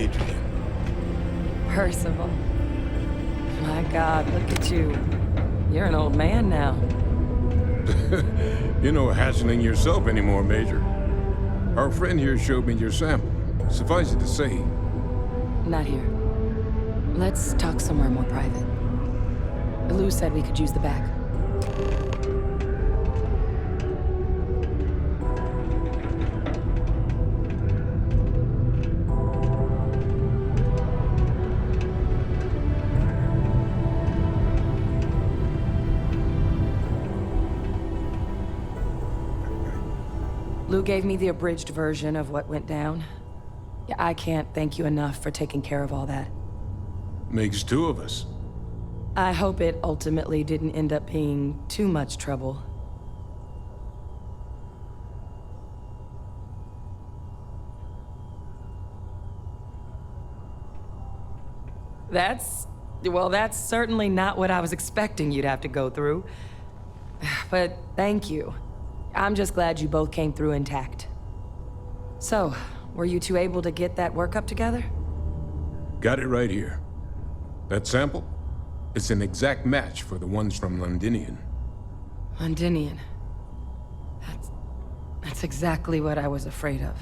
Adrian. Percival. My God, look at you. You're an old man now. You're no hassling yourself anymore, Major. Our friend here showed me your sample. Suffice it to say... Not here. Let's talk somewhere more private. Lou said we could use the back. Lou gave me the abridged version of what went down. Yeah, I can't thank you enough for taking care of all that. Makes two of us. I hope it ultimately didn't end up being too much trouble. That's certainly not what I was expecting you'd have to go through. But thank you. I'm just glad you both came through intact. So, were you two able to get that workup together? Got it right here. That sample? It's an exact match for the ones from Londinian. Londinian. That's exactly what I was afraid of.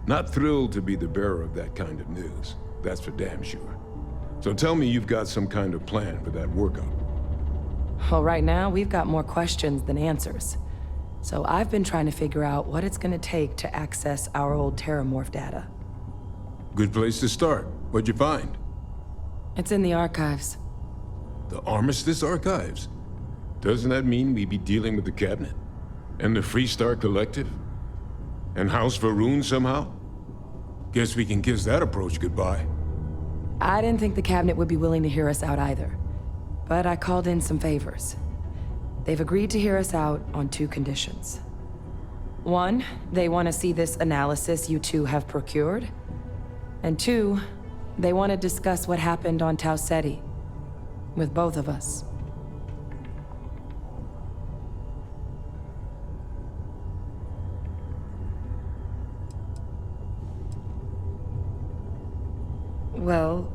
Not thrilled to be the bearer of that kind of news. That's for damn sure. So tell me you've got some kind of plan for that workup. Well, right now, we've got more questions than answers. So I've been trying to figure out what it's gonna take to access our old Terramorph data. Good place to start. What'd you find? It's in the archives. The Armistice Archives? Doesn't that mean we'd be dealing with the Cabinet? And the Freestar Collective? And House Varun somehow? Guess we can kiss that approach goodbye. I didn't think the Cabinet would be willing to hear us out either. But I called in some favors. They've agreed to hear us out on two conditions. One, they want to see this analysis you two have procured. And two, they want to discuss what happened on Tau Ceti. With both of us. Well,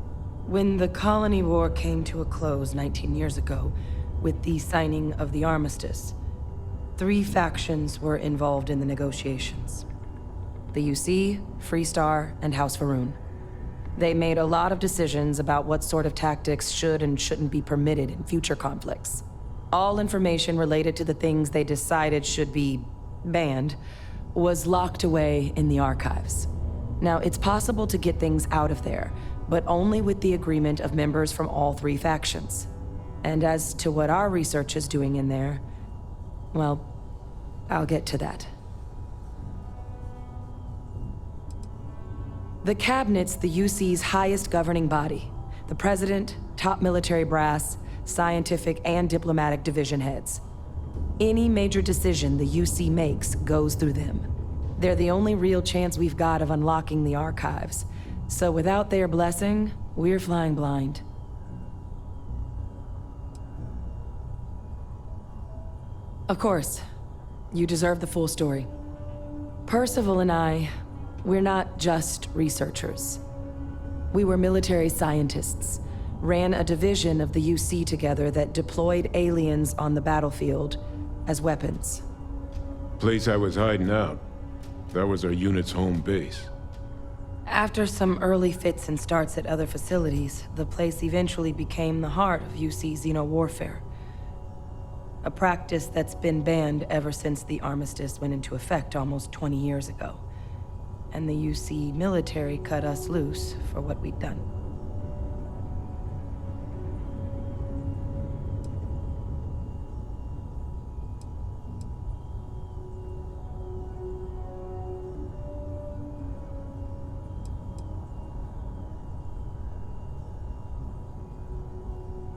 when the Colony War came to a close 19 years ago, with the signing of the armistice, 3 factions were involved in the negotiations. The UC, Freestar, and House Varun. They made a lot of decisions about what sort of tactics should and shouldn't be permitted in future conflicts. All information related to the things they decided should be banned was locked away in the archives. Now, it's possible to get things out of there, but only with the agreement of members from all 3 factions. And as to what our research is doing in there, well, I'll get to that. The Cabinet's the UC's highest governing body. The President, top military brass, scientific and diplomatic division heads. Any major decision the UC makes goes through them. They're the only real chance we've got of unlocking the archives. So without their blessing, we're flying blind. Of course, you deserve the full story. Percival and I, we're not just researchers. We were military scientists, ran a division of the UC together that deployed aliens on the battlefield as weapons. Place I was hiding out. That was our unit's home base. After some early fits and starts at other facilities, the place eventually became the heart of UC xeno-warfare. A practice that's been banned ever since the armistice went into effect almost 20 years ago. And the UC military cut us loose for what we'd done.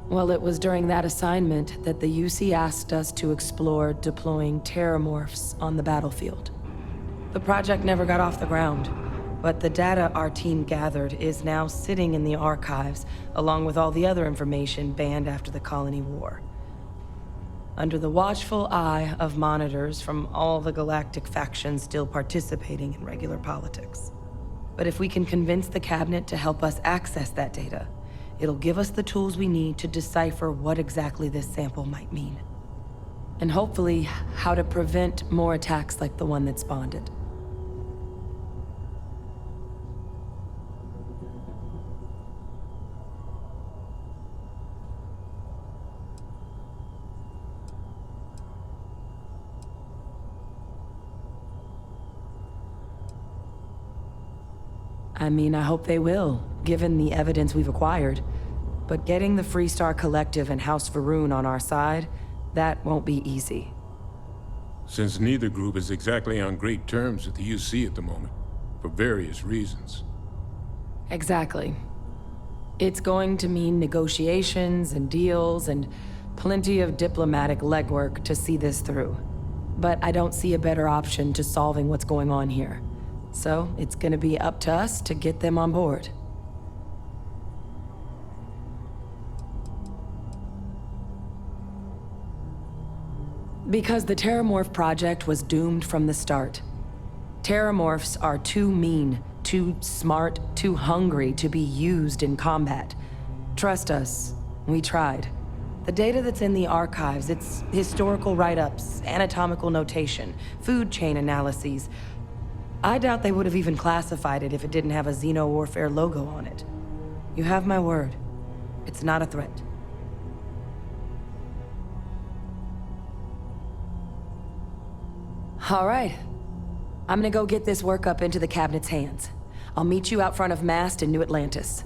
Well, it was during that assignment that the UC asked us to explore deploying terramorphs on the battlefield. The project never got off the ground, but the data our team gathered is now sitting in the archives, along with all the other information banned after the Colony War. Under the watchful eye of monitors from all the galactic factions still participating in regular politics. But if we can convince the cabinet to help us access that data, it'll give us the tools we need to decipher what exactly this sample might mean. And hopefully, how to prevent more attacks like the one that spawned it. I mean, I hope they will, given the evidence we've acquired. But getting the Freestar Collective and House Varun on our side, that won't be easy. Since neither group is exactly on great terms with the UC at the moment, for various reasons. Exactly. It's going to mean negotiations and deals and plenty of diplomatic legwork to see this through. But I don't see a better option to solving what's going on here. So it's gonna be up to us to get them on board. Because the Terramorph project was doomed from the start. Terramorphs are too mean, too smart, too hungry to be used in combat. Trust us, we tried. The data that's in the archives, it's historical write-ups, anatomical notation, food chain analyses. I doubt they would have even classified it if it didn't have a Xeno-Warfare logo on it. You have my word. It's not a threat. All right. I'm gonna go get this work up into the cabinet's hands. I'll meet you out front of Mast in New Atlantis.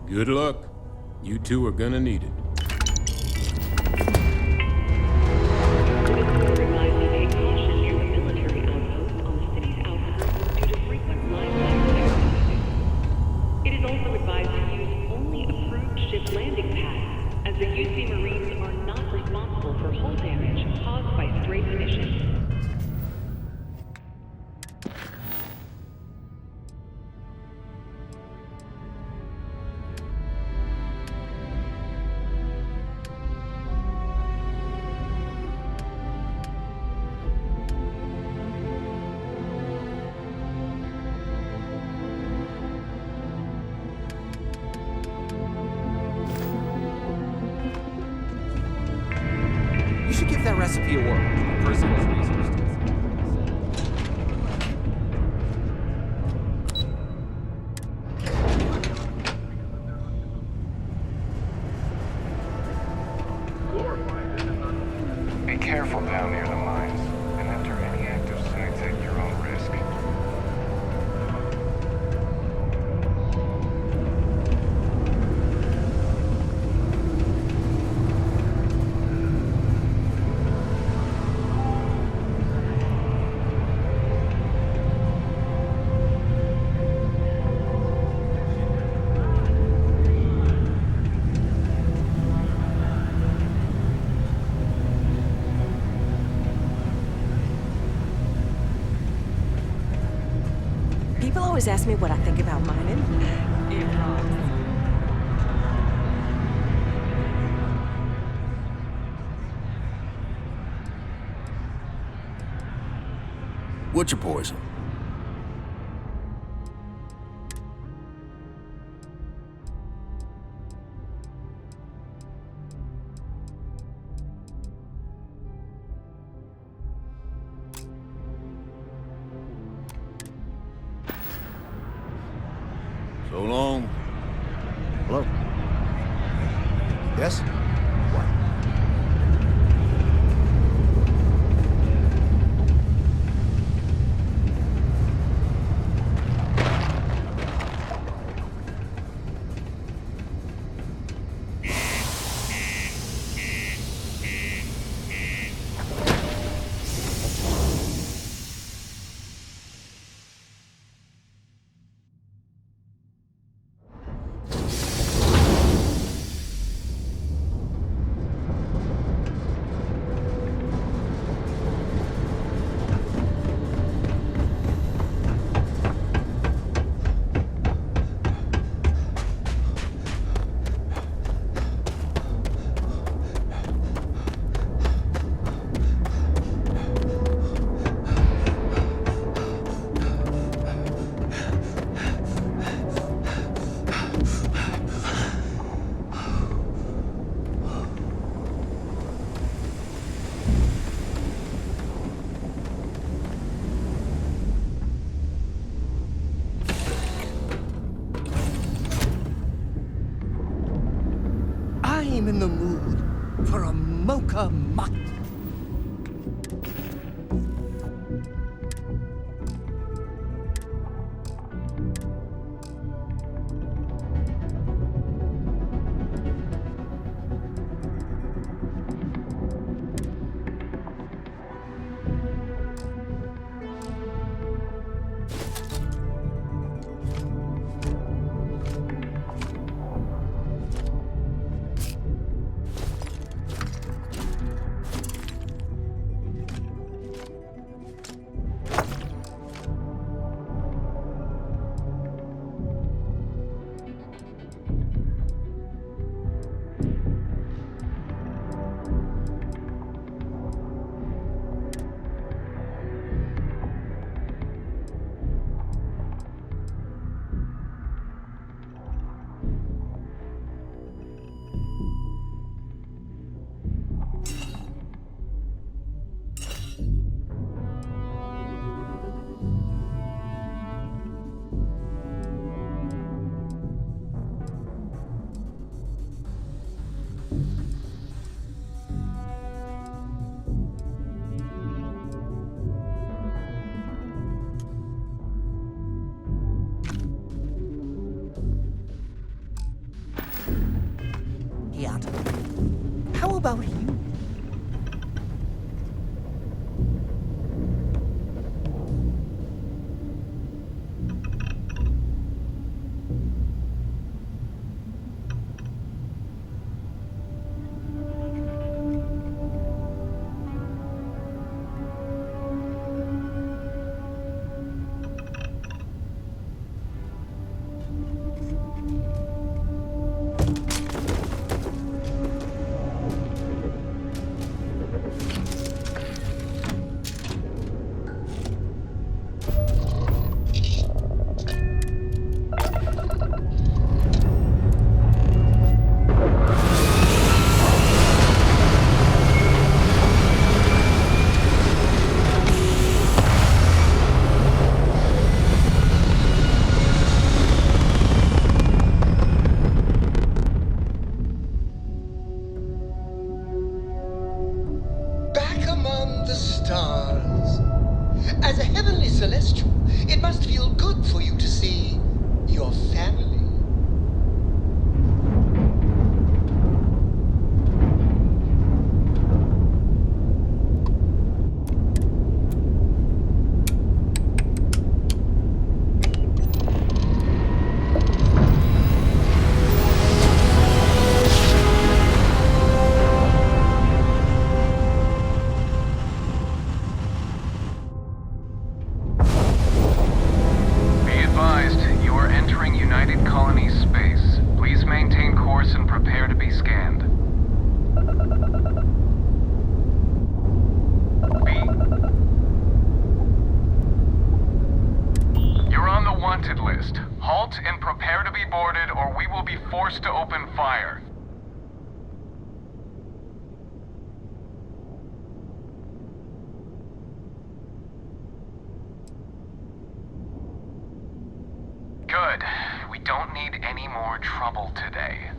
Good luck. You two are gonna need it. You should give that recipe a whirl, for personal reasons. Be careful down near the mines, and enter any active sites at your own risk. People always ask me what I think about mining. What's your poison? So long. Hello? Yes? What? Come on. Yet. How about you? As a heavenly celestial, it must feel good for you to see your family. Halt and prepare to be boarded, or we will be forced to open fire. Good. We don't need any more trouble today.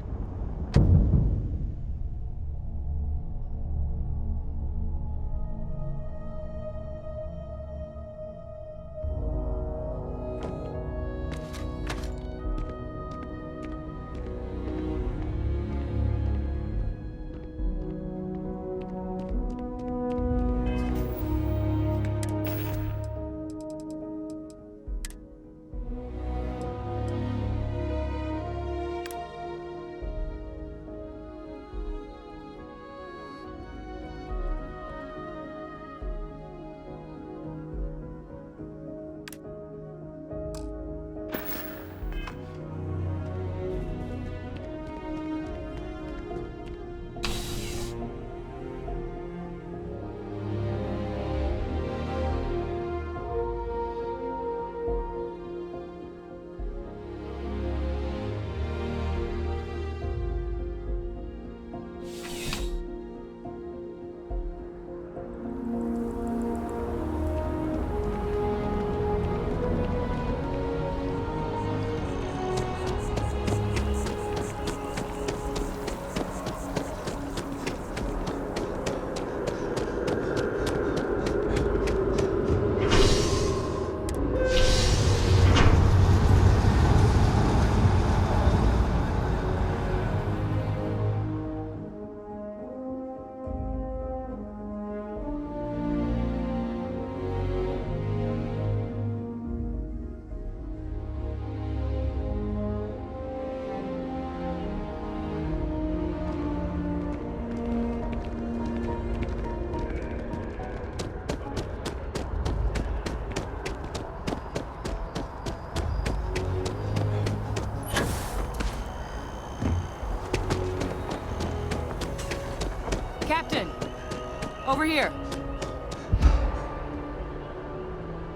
over here!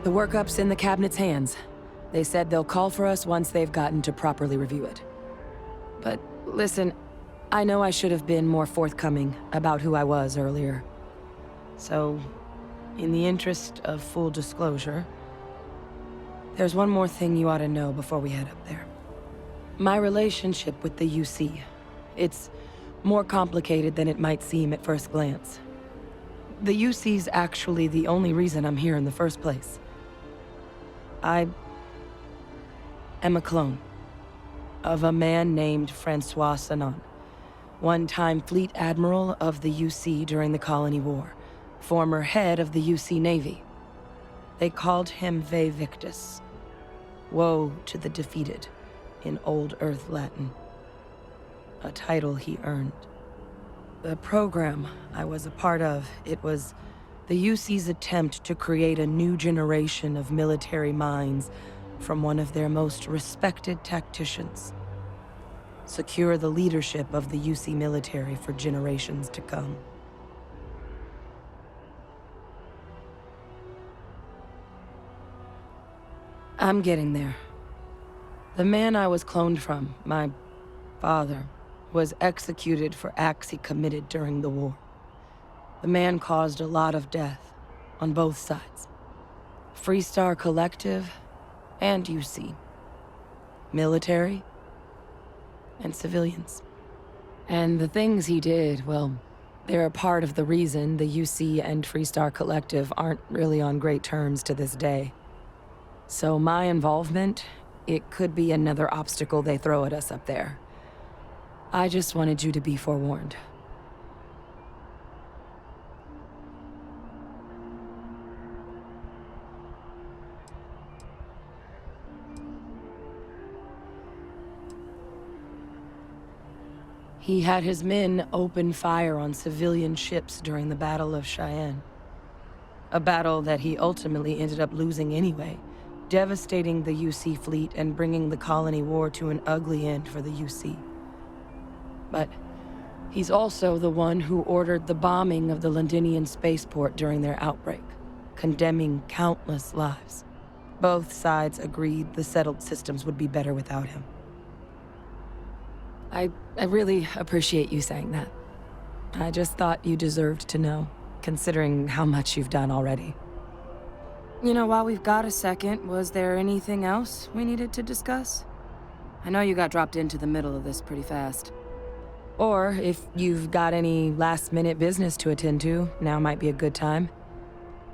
The workup's in the cabinet's hands. They said they'll call for us once they've gotten to properly review it. But listen, I know I should have been more forthcoming about who I was earlier. So, in the interest of full disclosure, there's one more thing you ought to know before we head up there. My relationship with the UC. It's more complicated than it might seem at first glance. The UC's actually the only reason I'm here in the first place. I am a clone of a man named Francois Sanon, one-time fleet admiral of the UC during the Colony War, former head of the UC Navy. They called him Ve Victus, woe to the defeated, in Old Earth Latin, a title he earned. The program I was a part of, it was the UC's attempt to create a new generation of military minds from one of their most respected tacticians. Secure the leadership of the UC military for generations to come. I'm getting there. The man I was cloned from, my father, was executed for acts he committed during the war. The man caused a lot of death on both sides. Freestar Collective and UC. Military and civilians. And the things he did, well, they're a part of the reason the UC and Freestar Collective aren't really on great terms to this day. So my involvement, it could be another obstacle they throw at us up there. I just wanted you to be forewarned. He had his men open fire on civilian ships during the Battle of Cheyenne. A battle that he ultimately ended up losing anyway, devastating the UC fleet and bringing the Colony War to an ugly end for the UC. But he's also the one who ordered the bombing of the Londinian spaceport during their outbreak, condemning countless lives. Both sides agreed the settled systems would be better without him. I really appreciate you saying that. I just thought you deserved to know, considering how much you've done already. You know, while we've got a second, was there anything else we needed to discuss? I know you got dropped into the middle of this pretty fast. Or if you've got any last-minute business to attend to, now might be a good time.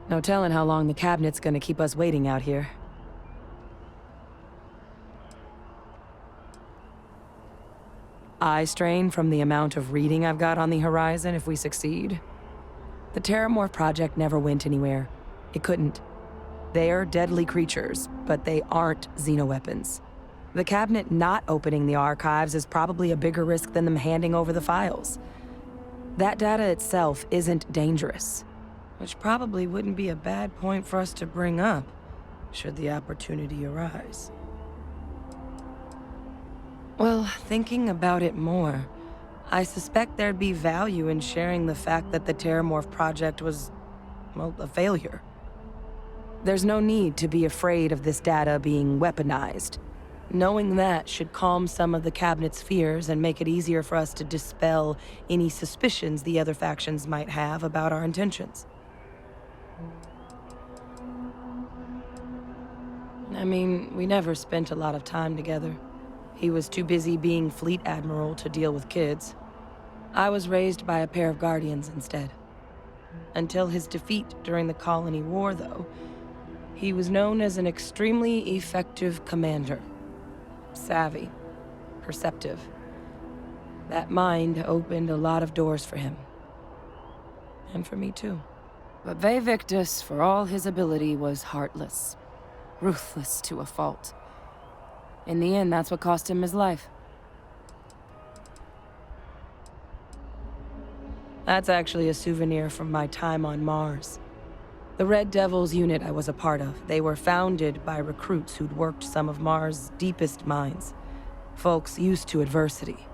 No telling how long the cabinet's gonna keep us waiting out here. Eye strain from the amount of reading I've got on the horizon if we succeed. The Terramorph project never went anywhere. It couldn't. They're deadly creatures, but they aren't xenoweapons. The cabinet not opening the archives is probably a bigger risk than them handing over the files. That data itself isn't dangerous, which probably wouldn't be a bad point for us to bring up, should the opportunity arise. Well, thinking about it more, I suspect there'd be value in sharing the fact that the Terramorph project was, well, a failure. There's no need to be afraid of this data being weaponized. Knowing that should calm some of the cabinet's fears and make it easier for us to dispel any suspicions the other factions might have about our intentions. I mean, we never spent a lot of time together. He was too busy being fleet admiral to deal with kids. I was raised by a pair of guardians instead. Until his defeat during the Colony War, though, he was known as an extremely effective commander. Savvy, perceptive. That mind opened a lot of doors for him. And for me too. But Ve Victus, for all his ability, was heartless. Ruthless to a fault. In the end, that's what cost him his life. That's actually a souvenir from my time on Mars. The Red Devils unit I was a part of, they were founded by recruits who'd worked some of Mars' deepest mines. Folks used to adversity.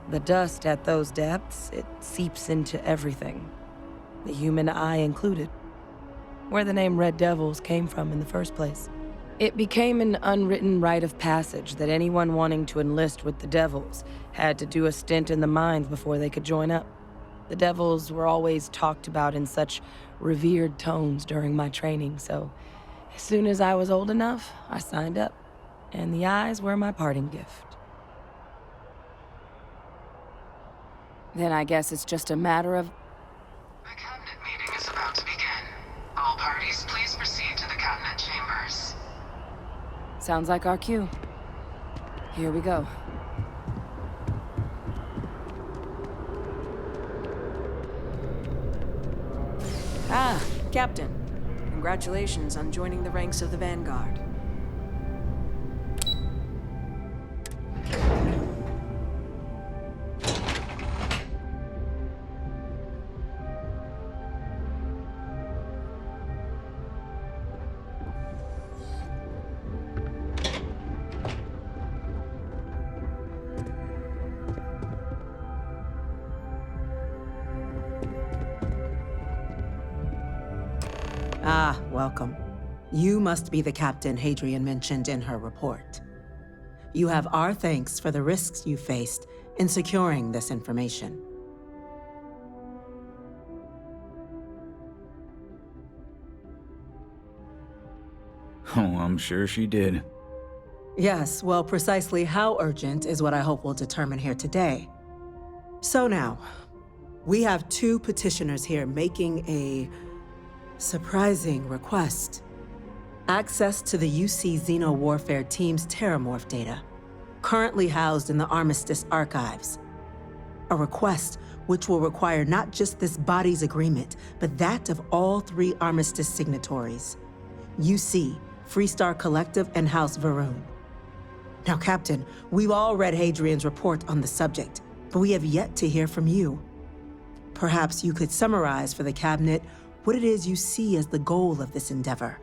The dust at those depths, it seeps into everything. the human eye included. Where the name Red Devils came from in the first place. It became an unwritten rite of passage that anyone wanting to enlist with the Devils had to do a stint in the mines before they could join up. The Devils were always talked about in such revered tones during my training, so as soon as I was old enough, I signed up, and the eyes were my parting gift. Then I guess it's just a matter of... The cabinet meeting is about to begin. All parties, please proceed to the cabinet chambers. Sounds like our cue. Here we go. Ah, Captain. Congratulations on joining the ranks of the Vanguard. Ah, welcome. You must be the captain Hadrian mentioned in her report. You have our thanks for the risks you faced in securing this information. Oh, I'm sure she did. Yes, well, precisely how urgent is what I hope we'll determine here today. So now, we have two petitioners here making a surprising request. Access to the UC Xeno Warfare Team's Terramorph data, currently housed in the Armistice archives. A request which will require not just this body's agreement, but that of all three Armistice signatories. UC, Freestar Collective, and House Varun. Now, Captain, we've all read Hadrian's report on the subject, but we have yet to hear from you. Perhaps you could summarize for the Cabinet what it is you see as the goal of this endeavor.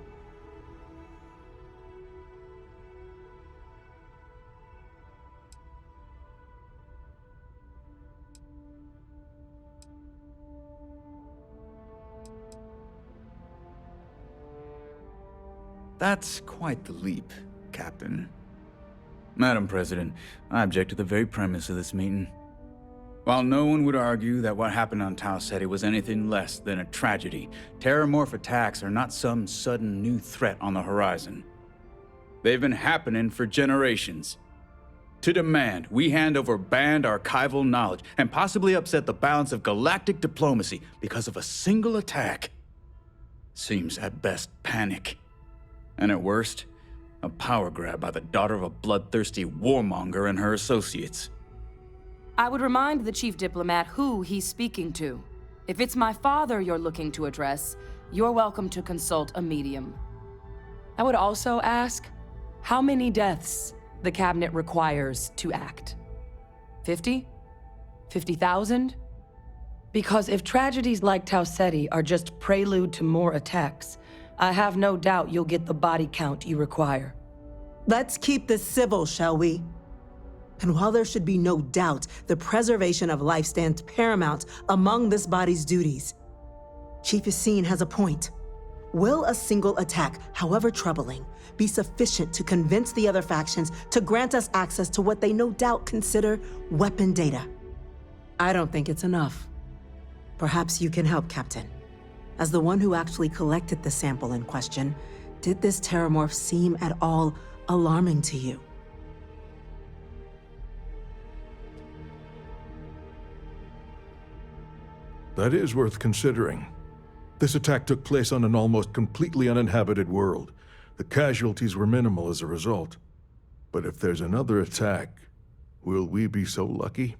That's quite the leap, Captain. Madam President, I object to the very premise of this meeting. While no one would argue that what happened on Tau Ceti was anything less than a tragedy, Terramorph attacks are not some sudden new threat on the horizon. They've been happening for generations. To demand we hand over banned archival knowledge and possibly upset the balance of galactic diplomacy because of a single attack seems at best panic. And at worst, a power grab by the daughter of a bloodthirsty warmonger and her associates. I would remind the chief diplomat who he's speaking to. If it's my father you're looking to address, you're welcome to consult a medium. I would also ask how many deaths the cabinet requires to act. 50? 50,000? Because if tragedies like Tau Ceti are just prelude to more attacks, I have no doubt you'll get the body count you require. Let's keep this civil, shall we? And while there should be no doubt the preservation of life stands paramount among this body's duties, Chief Yassine has a point. Will a single attack, however troubling, be sufficient to convince the other factions to grant us access to what they no doubt consider weapon data? I don't think it's enough. Perhaps you can help, Captain. As the one who actually collected the sample in question, did this Terramorph seem at all alarming to you? That is worth considering. This attack took place on an almost completely uninhabited world. The casualties were minimal as a result. But if there's another attack, will we be so lucky?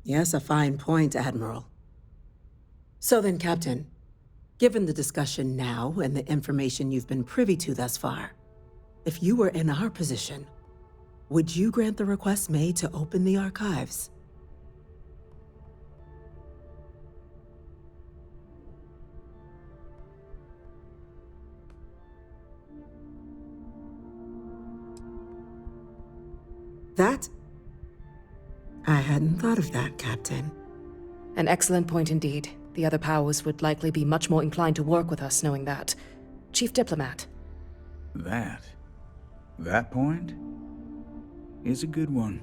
Yes, a fine point, Admiral. So then, Captain, given the discussion now and the information you've been privy to thus far, if you were in our position, would you grant the request made to open the archives? That? I hadn't thought of that, Captain. An excellent point indeed. The other powers would likely be much more inclined to work with us knowing that. Chief Diplomat. That point is a good one.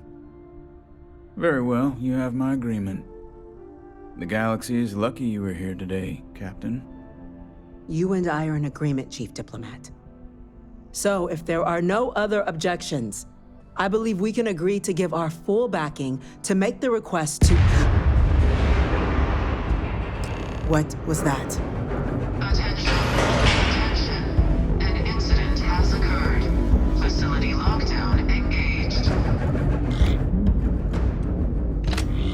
Very well, you have my agreement. The galaxy is lucky you were here today, Captain. You and I are in agreement, Chief Diplomat. So, if there are no other objections, I believe we can agree to give our full backing to make the request to... What was that? Attention. Attention. An incident has occurred. Facility lockdown engaged.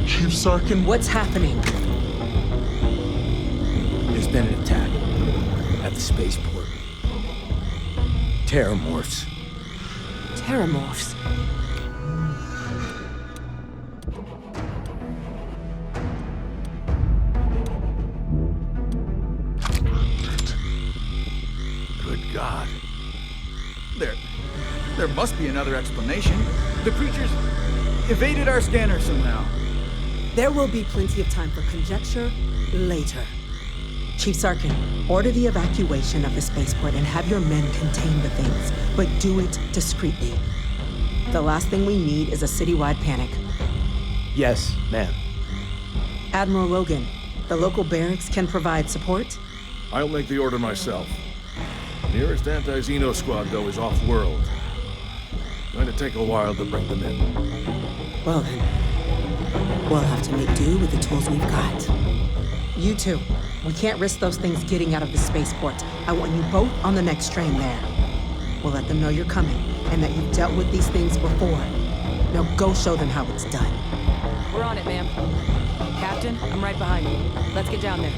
Chief Sarkin, What's happening? There's been an attack at the spaceport. Terramorphs. Terramorphs. Good God. There must be another explanation. The creatures evaded our scanner somehow. There will be plenty of time for conjecture later. Chief Sarkin, order the evacuation of the spaceport and have your men contain the things, but do it discreetly. The last thing we need is a citywide panic. Yes, ma'am. Admiral Logan, the local barracks can provide support? I'll make the order myself. Nearest anti-Xeno squad, though, is off-world. Going to take a while to bring them in. Well then, we'll have to make do with the tools we've got. You two, we can't risk those things getting out of the spaceport. I want you both on the next train there. We'll let them know you're coming, and that you've dealt with these things before. Now go show them how it's done. We're on it, ma'am. Captain, I'm right behind you. Let's get down there.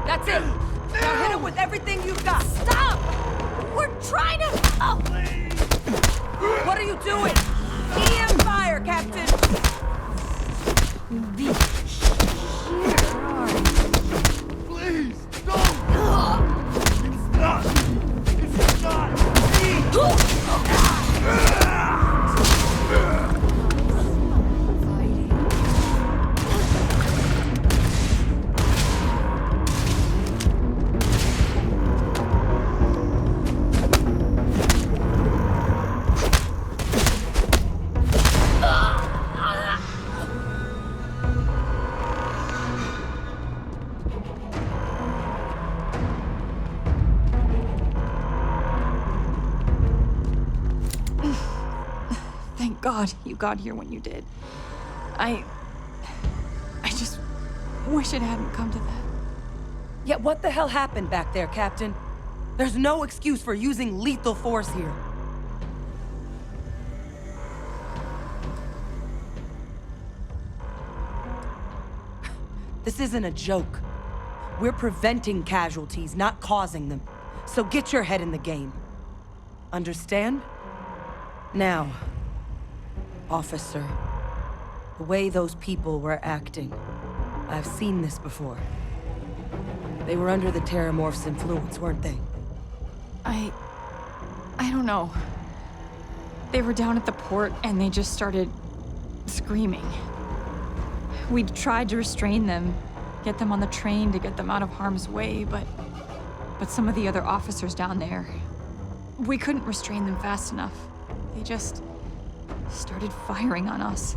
That's it! Now hit him with everything you've got! Stop! We're trying to... Oh. What are you doing? EM fire, Captain! Please, don't! It's not! God, you got here when you did. I just wish it hadn't come to that. Yeah, what the hell happened back there, Captain? There's no excuse for using lethal force here. This isn't a joke. We're preventing casualties, not causing them. So get your head in the game. Understand? Now, officer, the way those people were acting, I've seen this before. They were under the Terramorph's influence, weren't they? I don't know. They were down at the port and they just started screaming. We tried to restrain them, get them on the train to get them out of harm's way, but some of the other officers down there, we couldn't restrain them fast enough. They just started firing on us.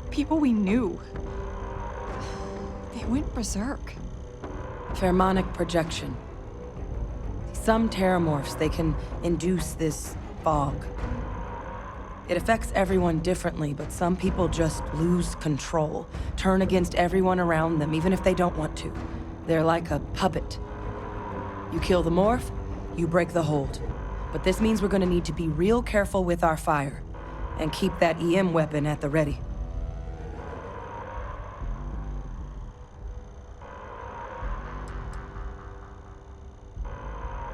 People we knew. They went berserk. Pheromonic projection. Some Terramorphs, they can induce this fog. It affects everyone differently, but some people just lose control, turn against everyone around them, even if they don't want to. They're like a puppet. You kill the morph, you break the hold. But this means we're gonna need to be real careful with our fire, and keep that EM weapon at the ready.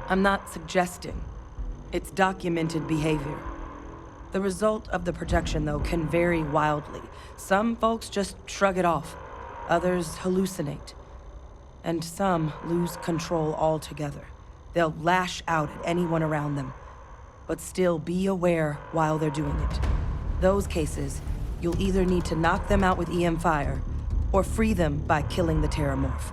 I'm not suggesting. It's documented behavior. The result of the projection, though, can vary wildly. Some folks just shrug it off. Others hallucinate. And some lose control altogether. They'll lash out at anyone around them, but still be aware while they're doing it. Those cases, you'll either need to knock them out with EM fire, or free them by killing the Terramorph.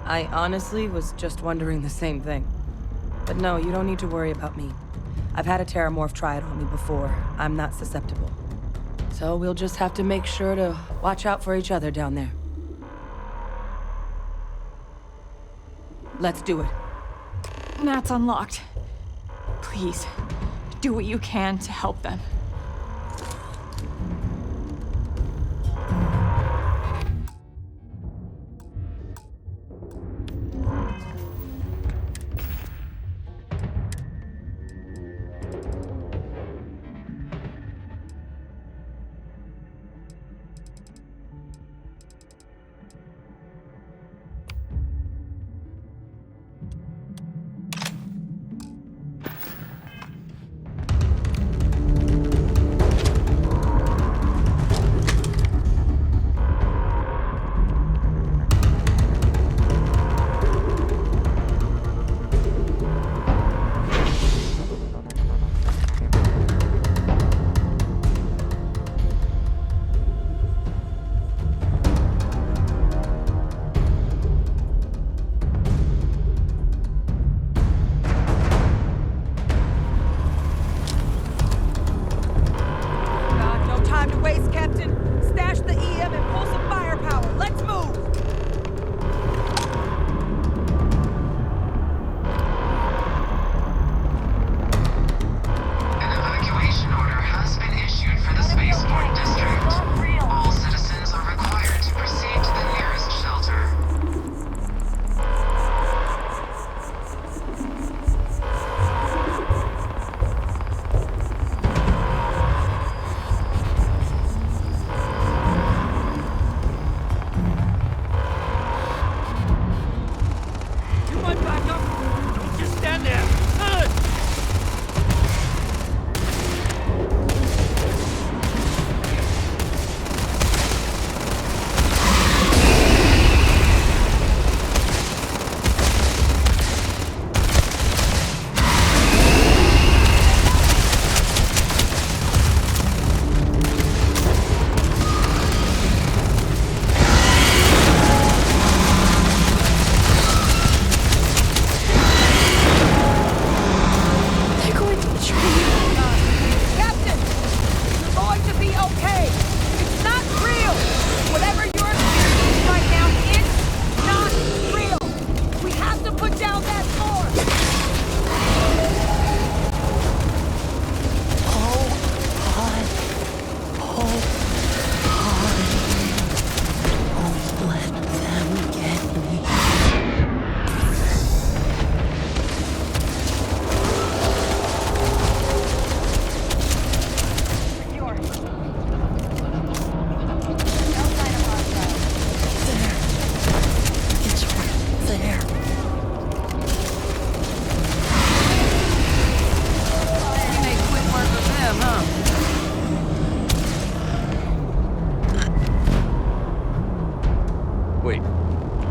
I honestly was just wondering the same thing. But no, you don't need to worry about me. I've had a Terramorph try it on me before. I'm not susceptible. So we'll just have to make sure to watch out for each other down there. Let's do it. That's unlocked. Please, do what you can to help them.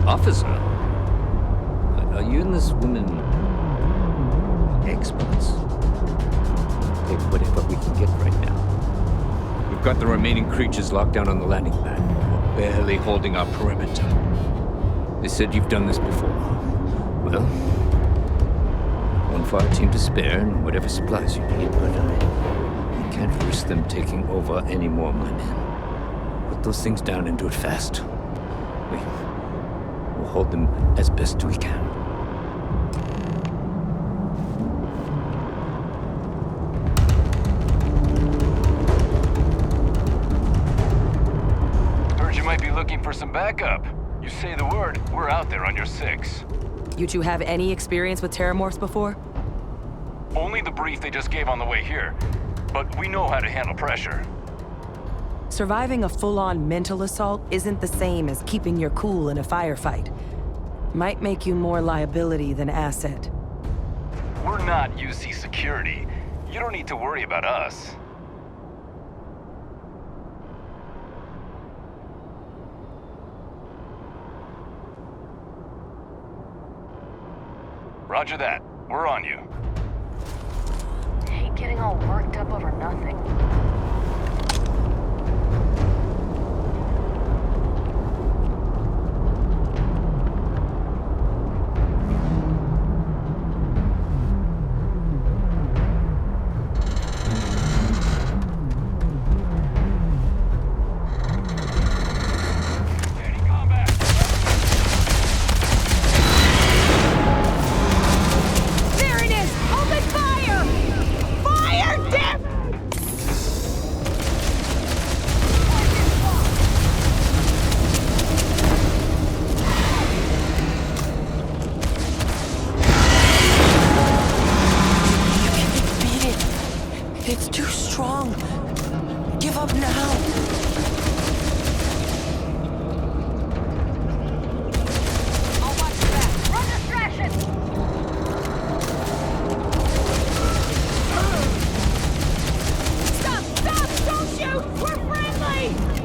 Officer, are you and this woman experts? Hey, whatever we can get right now. We've got the remaining creatures locked down on the landing pad. We're barely holding our perimeter. They said you've done this before. Well, one for our team to spare and whatever supplies you need, but I can't risk them taking over any more of my men. Put those things down and do it fast. We'll hold them as best we can. Heard you might be looking for some backup. You say the word, we're out there on your 6. You two have any experience with Terramorphs before? Only the brief they just gave on the way here. But we know how to handle pressure. Surviving a full-on mental assault isn't the same as keeping your cool in a firefight. Might make you more liability than asset. We're not UC security. You don't need to worry about us. Roger that. We're on you. Hate getting all worked up over nothing. It's too strong. Give up now. I'll watch your back. Run distraction! Stop! Stop! Don't shoot! We're friendly!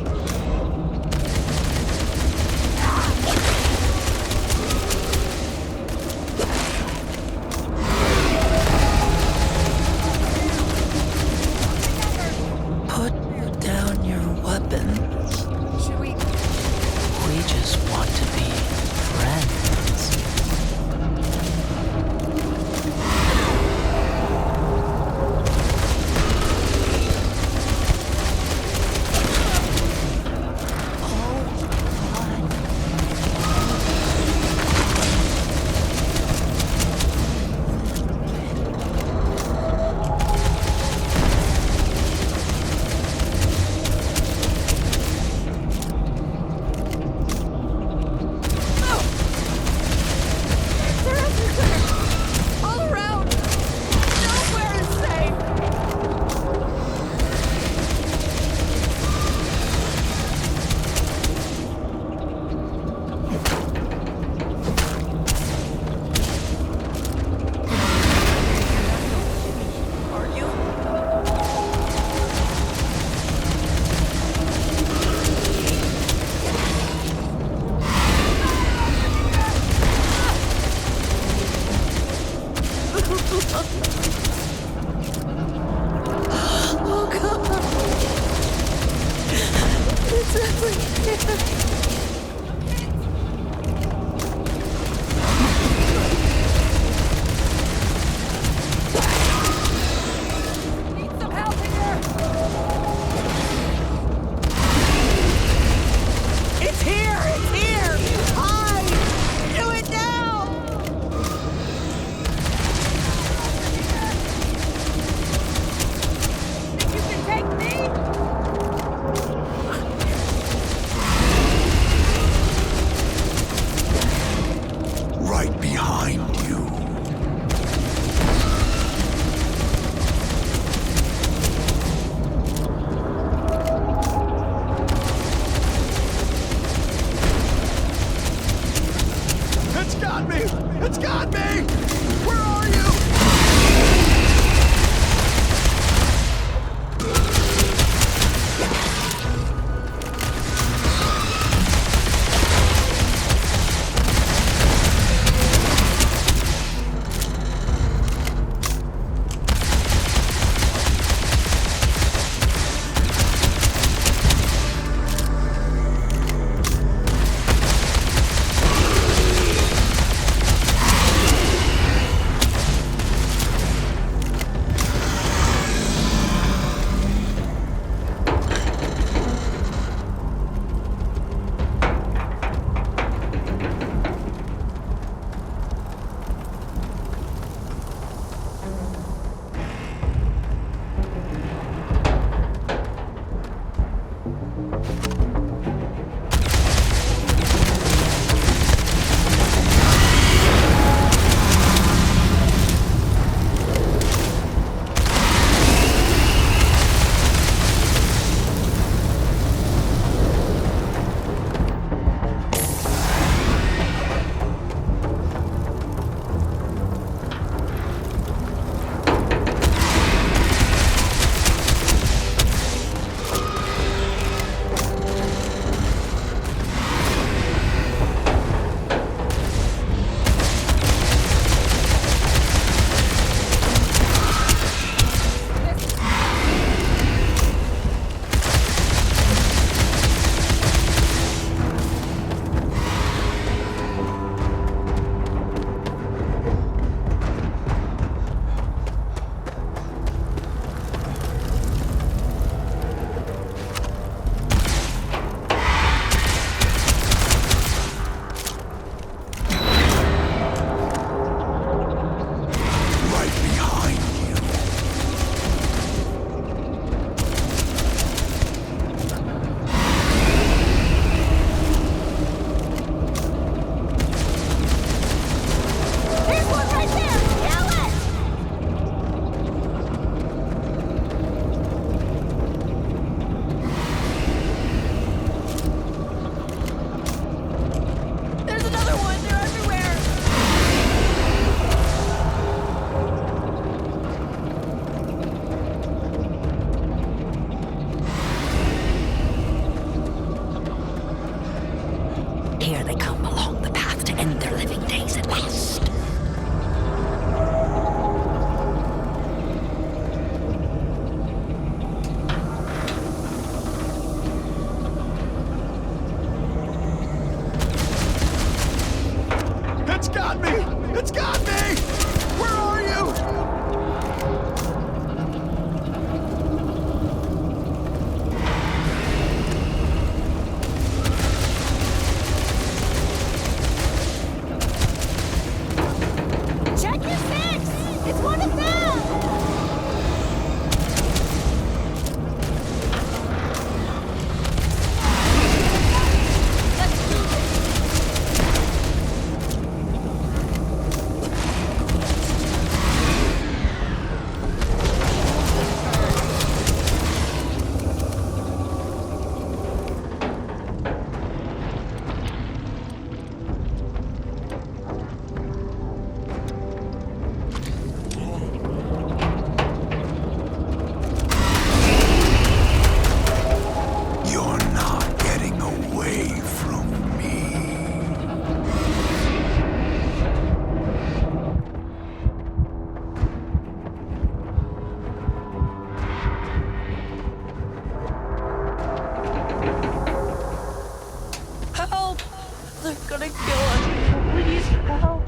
They're gonna kill us. Please help.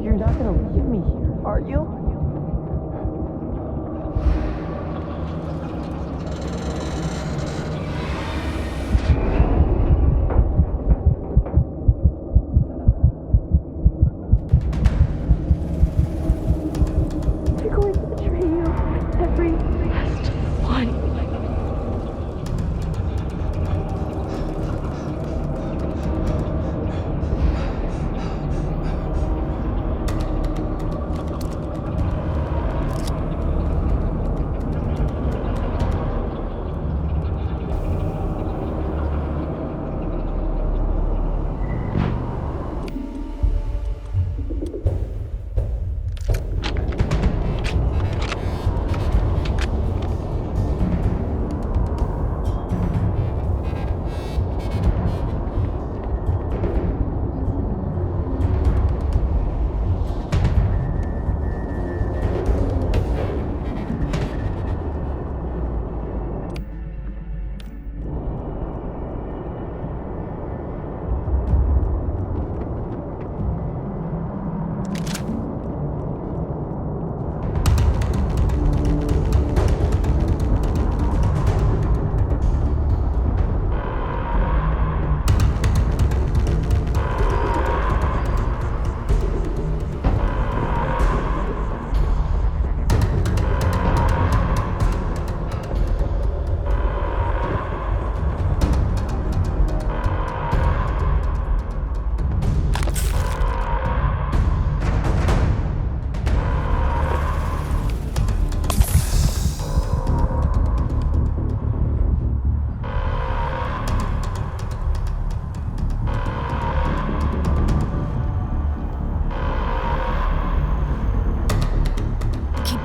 You're not gonna leave me here, are you?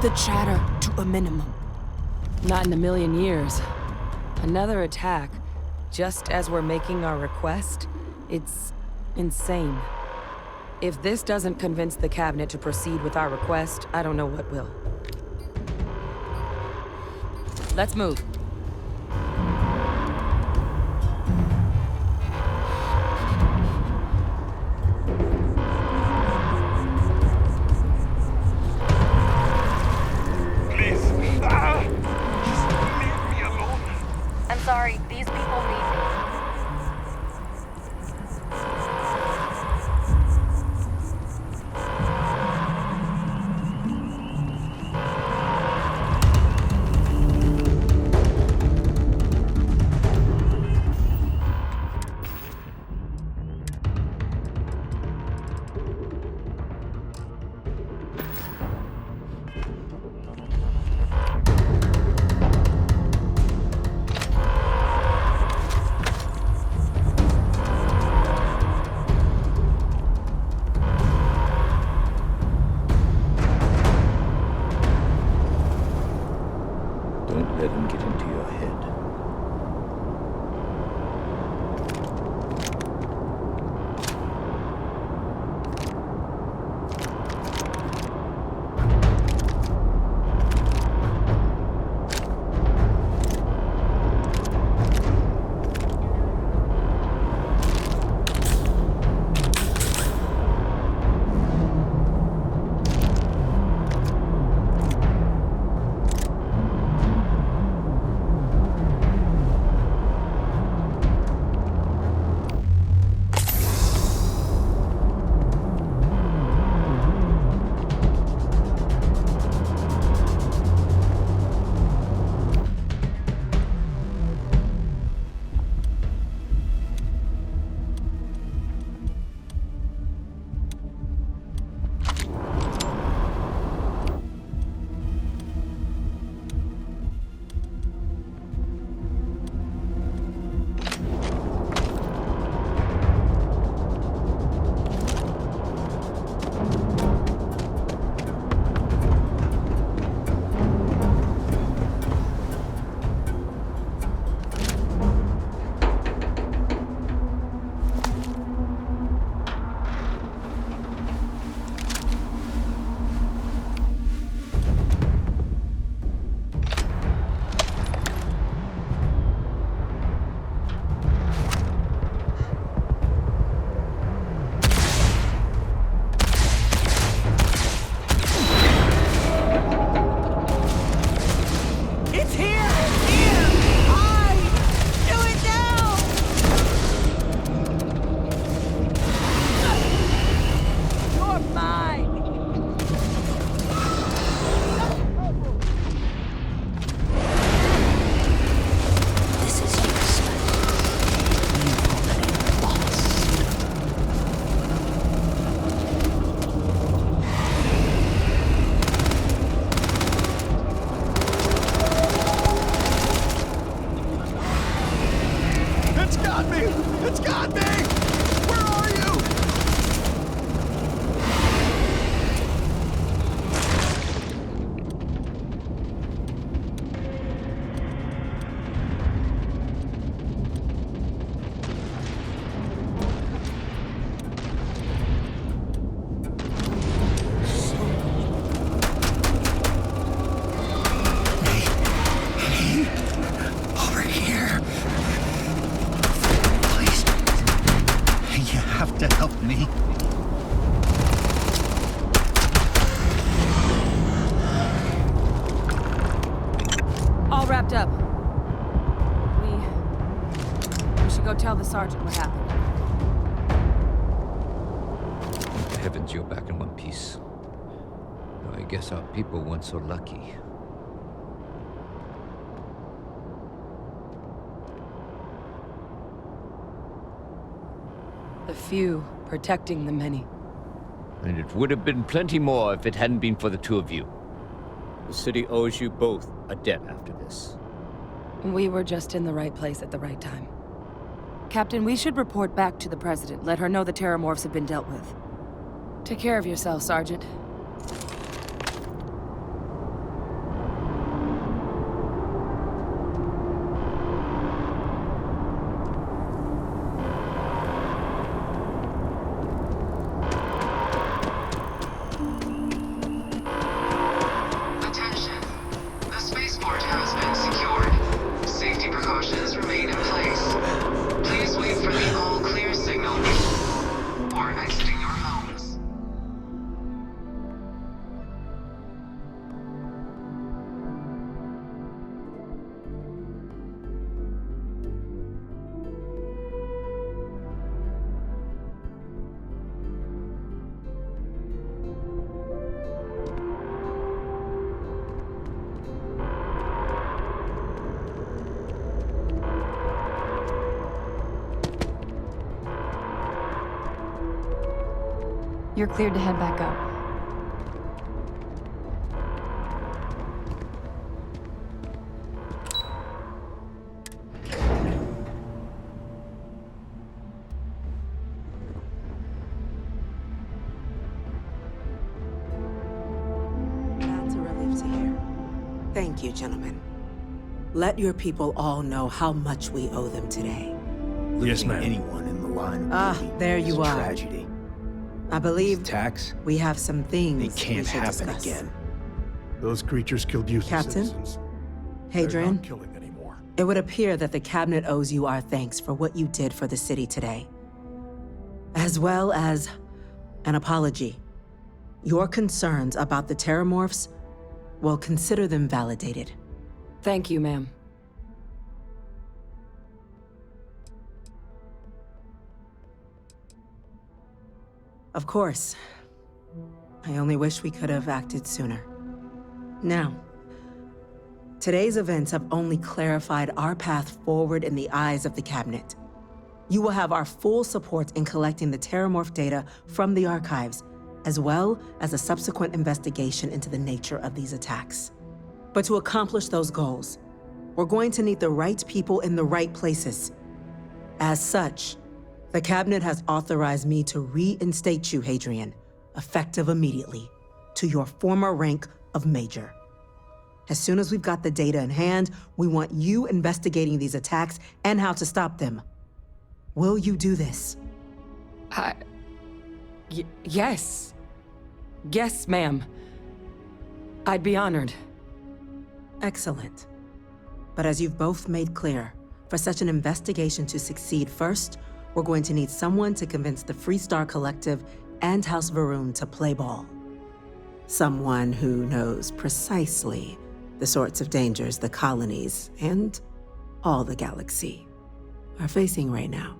The chatter to a minimum. Not in a million years. Another attack, just as we're making our request? It's insane. If this doesn't convince the cabinet to proceed with our request, I don't know what will. Let's move. Sorry, these people need me. locked up. We should go tell the sergeant what happened. Heavens, you're back in one piece. I guess our people weren't so lucky. The few protecting the many. And it would have been plenty more if it hadn't been for the two of you. The city owes you both a debt after this. We were just in the right place at the right time. Captain, we should report back to the President. Let her know the terramorphs have been dealt with. Take care of yourself, Sergeant. Attention. The spaceport has been secured. Safety precautions remain in place. Please wait for the all-clear signal or exiting your homes. You're cleared to head back up. That's a relief to hear. Thank you, gentlemen. Let your people all know how much we owe them today. Yes, ma'am. Anyone in the line of duty there is you a are. tragedy. I believe Tax? we have some things It can't we should happen discuss. again. Those creatures killed youth Captain? citizens. They're Hadrian, not killing anymore. it would appear that the cabinet owes you our thanks for what you did for the city today, as well as an apology. Your concerns about the terramorphs, well, consider them validated. Thank you, ma'am. Of course. I only wish we could have acted sooner. Now, today's events have only clarified our path forward in the eyes of the cabinet. You will have our full support in collecting the terramorph data from the archives, as well as a subsequent investigation into the nature of these attacks. But to accomplish those goals, we're going to need the right people in the right places. As such, the cabinet has authorized me to reinstate you, Hadrian, effective immediately, to your former rank of Major. As soon as we've got the data in hand, we want you investigating these attacks and how to stop them. Will you do this? Yes. Yes, ma'am. I'd be honored. Excellent. But as you've both made clear, for such an investigation to succeed first, we're going to need someone to convince the Freestar Collective and House Varun to play ball. Someone who knows precisely the sorts of dangers the colonies and all the galaxy are facing right now.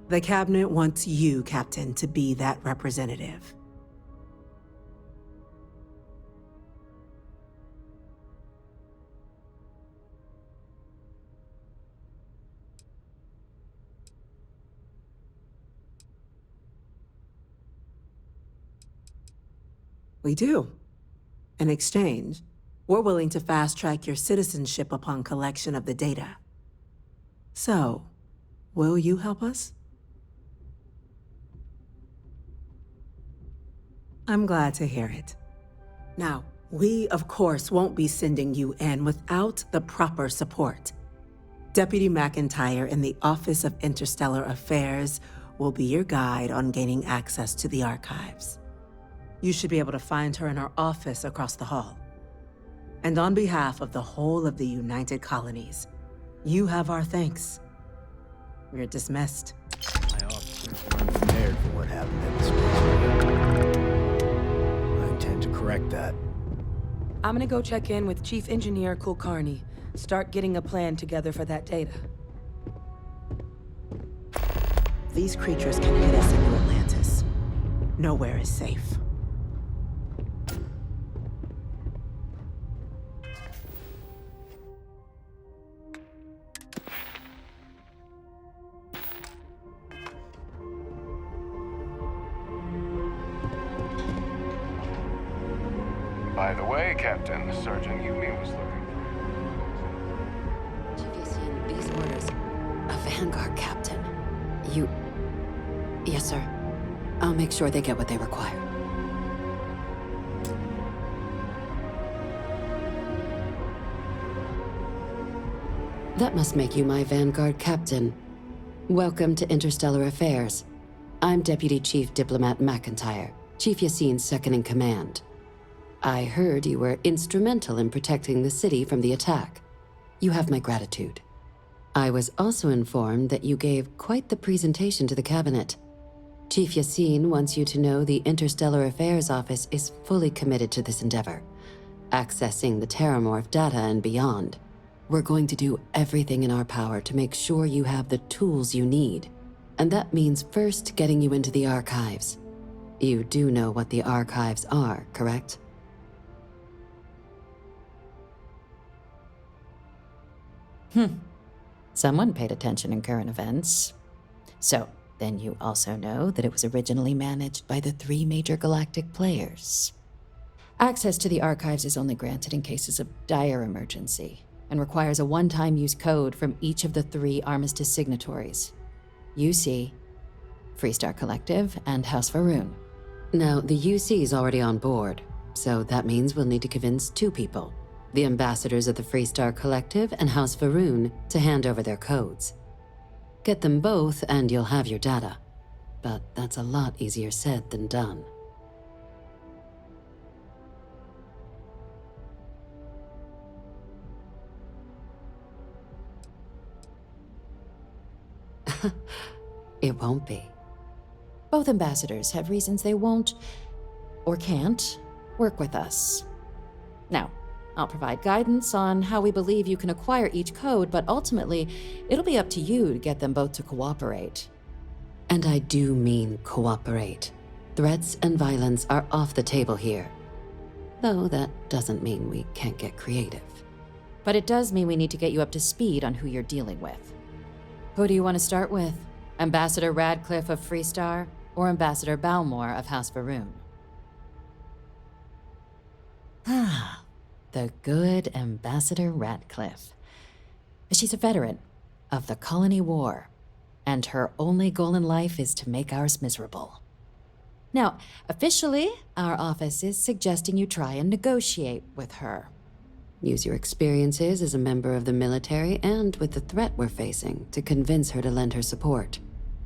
The cabinet wants you, Captain, to be that representative. We do. In exchange, we're willing to fast-track your citizenship upon collection of the data. So, will you help us? I'm glad to hear it. Now, we, of course, won't be sending you in without the proper support. Deputy McIntyre in the Office of Interstellar Affairs will be your guide on gaining access to the archives. You should be able to find her in her office across the hall. And on behalf of the whole of the United Colonies, you have our thanks. We're dismissed. My officers were unprepared for what happened at the spaceport. I intend to correct that. I'm gonna go check in with Chief Engineer Kulkarni. start getting a plan together for that data. These creatures can hit us in New Atlantis. Nowhere is safe. By the way, Captain, Sergeant Yumi was looking for you. These orders. A Vanguard captain. You... Yes, sir. I'll make sure they get what they require. That must make you my Vanguard captain. Welcome to Interstellar Affairs. I'm Deputy Chief Diplomat McIntyre, Chief Yassine's second-in-command. I heard you were instrumental in protecting the city from the attack. You have my gratitude. I was also informed that you gave quite the presentation to the cabinet. Chief Yassine wants you to know the Interstellar Affairs Office is fully committed to this endeavor, accessing the Terramorph data and beyond. We're going to do everything in our power to make sure you have the tools you need. And that means first getting you into the archives. You do know what the archives are, correct? Someone paid attention in current events. So, then you also know that it was originally managed by the 3 major galactic players. Access to the archives is only granted in cases of dire emergency, and requires a one-time use code from each of the 3 armistice signatories. UC, Freestar Collective, and House Faroon. Now, the UC is already on board, so that means we'll need to convince 2 people. The ambassadors of the Freestar Collective and House Faroon to hand over their codes. Get them both and you'll have your data. But that's a lot easier said than done. It won't be. Both ambassadors have reasons they won't, or can't, work with us. Now, I'll provide guidance on how we believe you can acquire each code, but ultimately, it'll be up to you to get them both to cooperate. And I do mean cooperate. Threats and violence are off the table here. Though that doesn't mean we can't get creative. But it does mean we need to get you up to speed on who you're dealing with. Who do you want to start with? Ambassador Radcliffe of Freestar, or Ambassador Balmore of House Faroon? The good Ambassador Radcliffe. She's a veteran of the Colony War, and her only goal in life is to make ours miserable. Now, officially, our office is suggesting you try and negotiate with her. Use your experiences as a member of the military and with the threat we're facing to convince her to lend her support.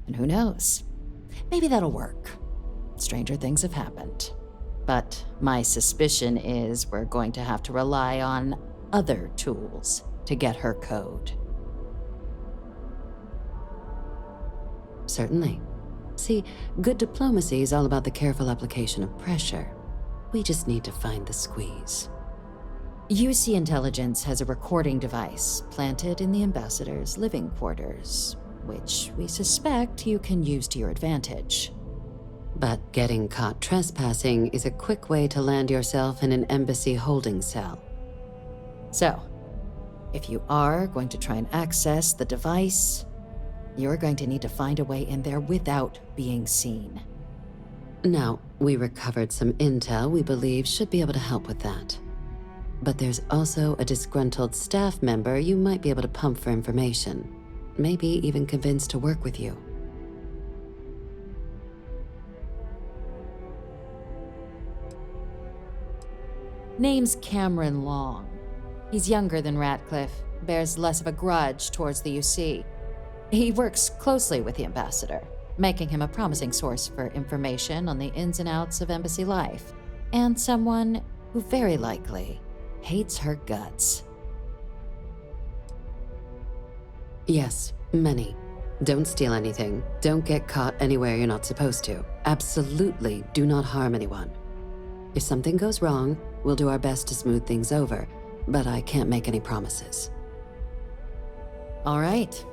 And who knows? Maybe that'll work. Stranger things have happened. But my suspicion is we're going to have to rely on other tools to get her code. Certainly. See, good diplomacy is all about the careful application of pressure. We just need to find the squeeze. UC Intelligence has a recording device planted in the ambassador's living quarters, which we suspect you can use to your advantage. But getting caught trespassing is a quick way to land yourself in an embassy holding cell. So, if you are going to try and access the device, you're going to need to find a way in there without being seen. Now, we recovered some intel we believe should be able to help with that. But there's also a disgruntled staff member you might be able to pump for information. Maybe even convince to work with you. Name's Cameron Long. He's younger than Radcliffe, bears less of a grudge towards the UC. He works closely with the ambassador, making him a promising source for information on the ins and outs of embassy life, and someone who very likely hates her guts. Yes, many. Don't steal anything. Don't get caught anywhere you're not supposed to. Absolutely do not harm anyone. If something goes wrong, we'll do our best to smooth things over, but I can't make any promises. All right.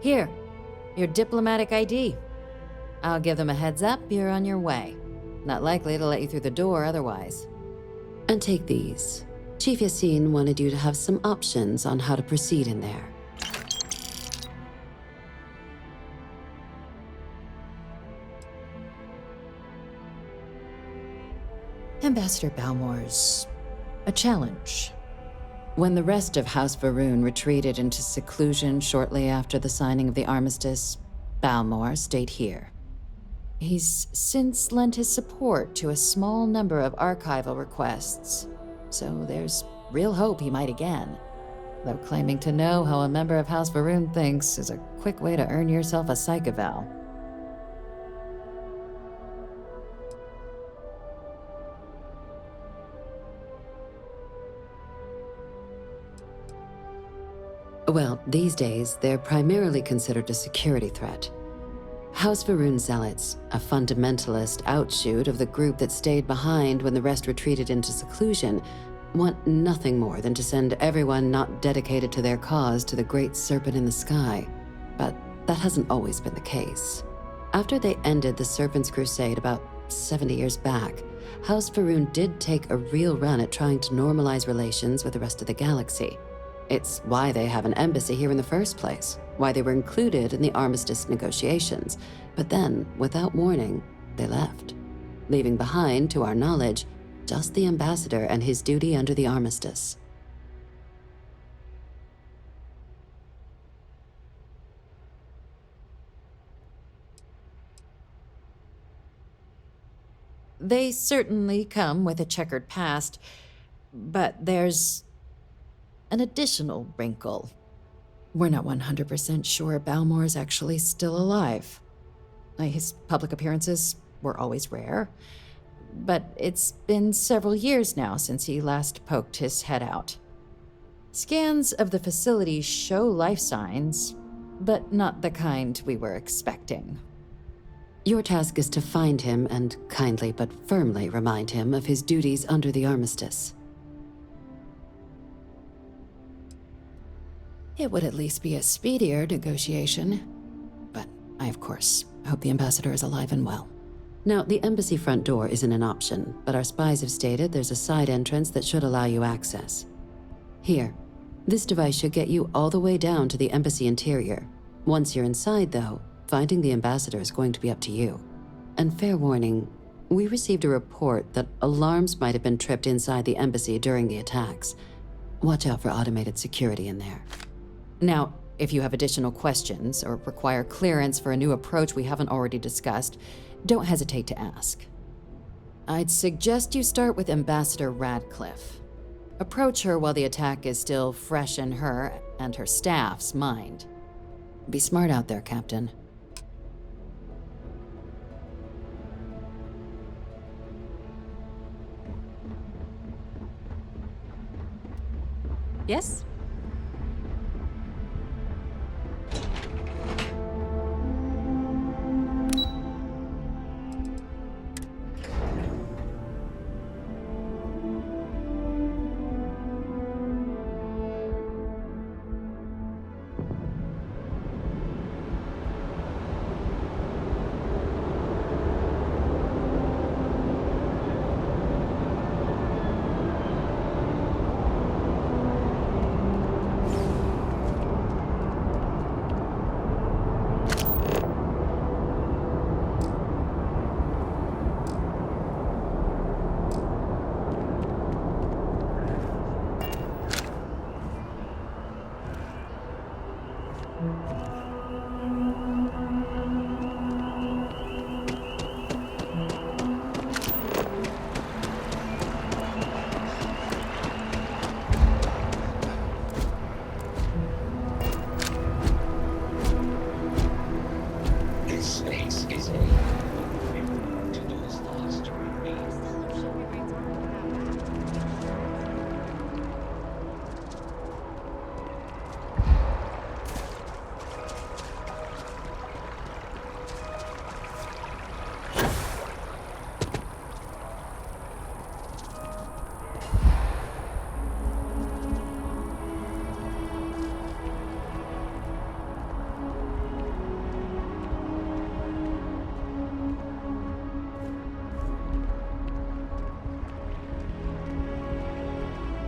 Here, your diplomatic ID. I'll give them a heads up, you're on your way. Not likely to let you through the door otherwise. And take these. Chief Yassine wanted you to have some options on how to proceed in there. Ambassador Balmore's a challenge. When the rest of House Varun retreated into seclusion shortly after the signing of the armistice, Balmore stayed here. He's since lent his support to a small number of archival requests, so there's real hope he might again. Though claiming to know how a member of House Varun thinks is a quick way to earn yourself a psych eval. Well, these days, they're primarily considered a security threat. House Varun Zealots, a fundamentalist outshoot of the group that stayed behind when the rest retreated into seclusion, want nothing more than to send everyone not dedicated to their cause to the great serpent in the sky. But that hasn't always been the case. After they ended the Serpent's Crusade about 70 years back, House Varun did take a real run at trying to normalize relations with the rest of the galaxy. It's why they have an embassy here in the first place, why they were included in the armistice negotiations. But then, without warning, they left, leaving behind, to our knowledge, just the ambassador and his duty under the armistice. They certainly come with a checkered past, but there's an additional wrinkle. We're not 100% sure Balmore is actually still alive. His public appearances were always rare, but it's been several years now since he last poked his head out. Scans of the facility show life signs, but not the kind we were expecting. Your task is to find him and kindly but firmly remind him of his duties under the armistice. It would at least be a speedier negotiation. But I, of course, hope the ambassador is alive and well. Now, the embassy front door isn't an option, but our spies have stated there's a side entrance that should allow you access. Here, this device should get you all the way down to the embassy interior. Once you're inside, though, finding the ambassador is going to be up to you. And fair warning, we received a report that alarms might have been tripped inside the embassy during the attacks. Watch out for automated security in there. Now, if you have additional questions or require clearance for a new approach we haven't already discussed, don't hesitate to ask. I'd suggest you start with Ambassador Radcliffe. Approach her while the attack is still fresh in her and her staff's mind. Be smart out there, Captain. Yes?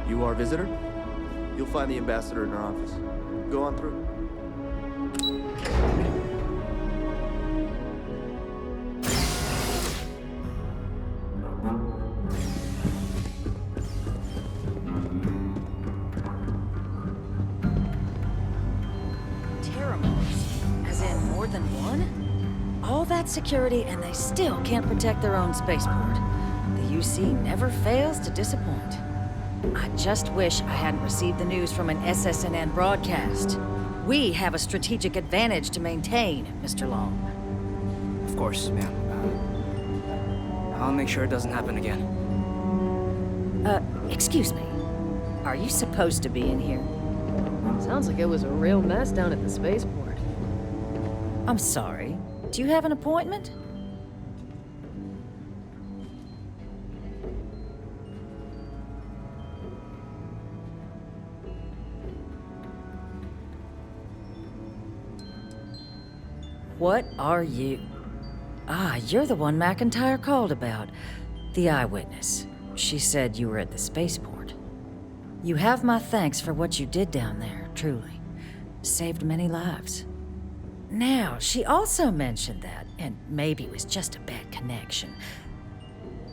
You are a visitor? You'll find the ambassador in our office. Go on through. As in more than one? All that security and they still can't protect their own spaceport. The UC never fails to disappoint. I just wish I hadn't received the news from an SSNN broadcast. We have a strategic advantage to maintain, Mr. Long. Of course, ma'am. I'll make sure it doesn't happen again. Excuse me. Are you supposed to be in here? Sounds like it was a real mess down at the spaceport. I'm sorry. Do you have an appointment? What are you? Ah, you're the one McIntyre called about. The eyewitness. She said you were at the spaceport. You have my thanks for what you did down there, truly. Saved many lives. Now, she also mentioned that, and maybe it was just a bad connection,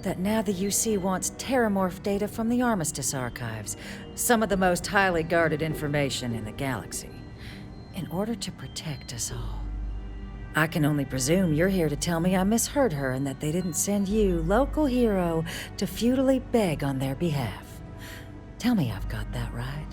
that now the UC wants terramorph data from the Armistice archives, some of the most highly guarded information in the galaxy, in order to protect us all. I can only presume you're here to tell me I misheard her and that they didn't send you, local hero, to futilely beg on their behalf. Tell me I've got that right.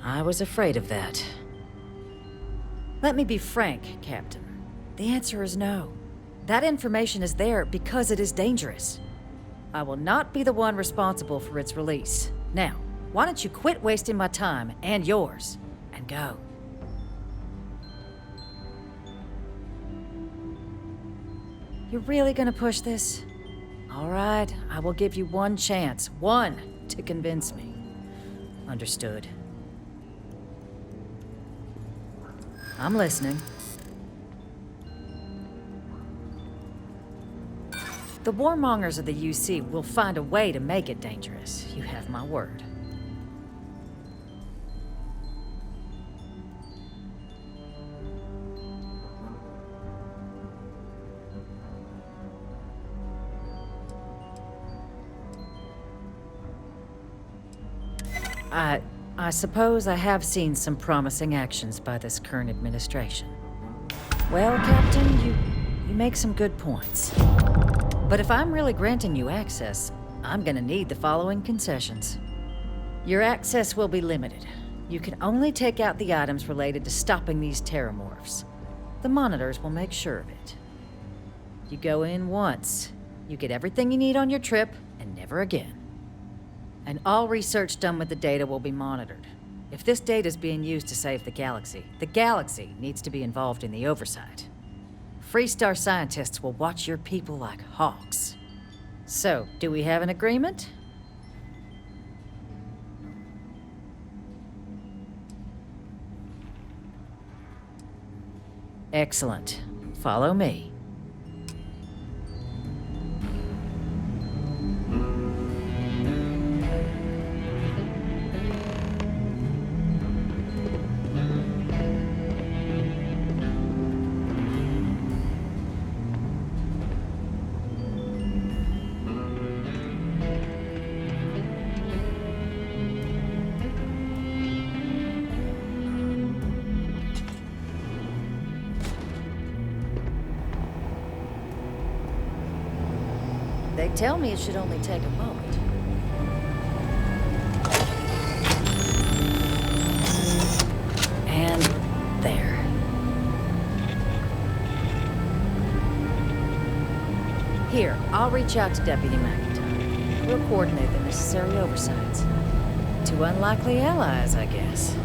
I was afraid of that. Let me be frank, Captain. The answer is no. That information is there because it is dangerous. I will not be the one responsible for its release. Now, why don't you quit wasting my time and yours, and go? You're really gonna push this? All right, I will give you one chance, one, to convince me. Understood. I'm listening. The warmongers of the UC will find a way to make it dangerous. You have my word. I suppose I have seen some promising actions by this current administration. Well, Captain, you make some good points. But if I'm really granting you access, I'm gonna need the following concessions. Your access will be limited. You can only take out the items related to stopping these terramorphs. The monitors will make sure of it. You go in once, you get everything you need on your trip, and never again. And all research done with the data will be monitored. If this data is being used to save the galaxy needs to be involved in the oversight. Freestar scientists will watch your people like hawks. So, do we have an agreement? Excellent. Follow me. They tell me it should only take a moment. And there. Here, I'll reach out to Deputy McIntyre. We'll coordinate the necessary oversights. Two unlikely allies, I guess.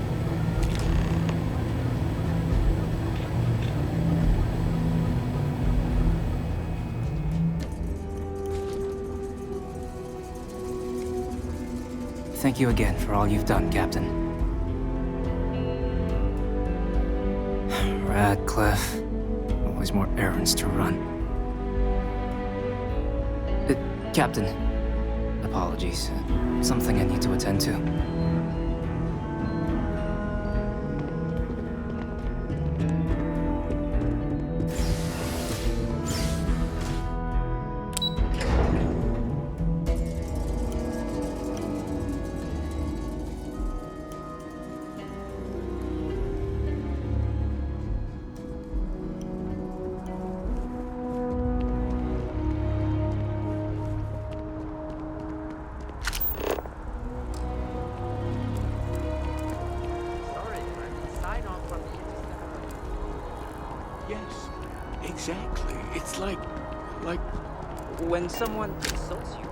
Thank you again for all you've done, Captain. Radcliffe. Always more errands to run. Captain, apologies. Something I need to attend to. Yes, exactly. It's like when someone insults you.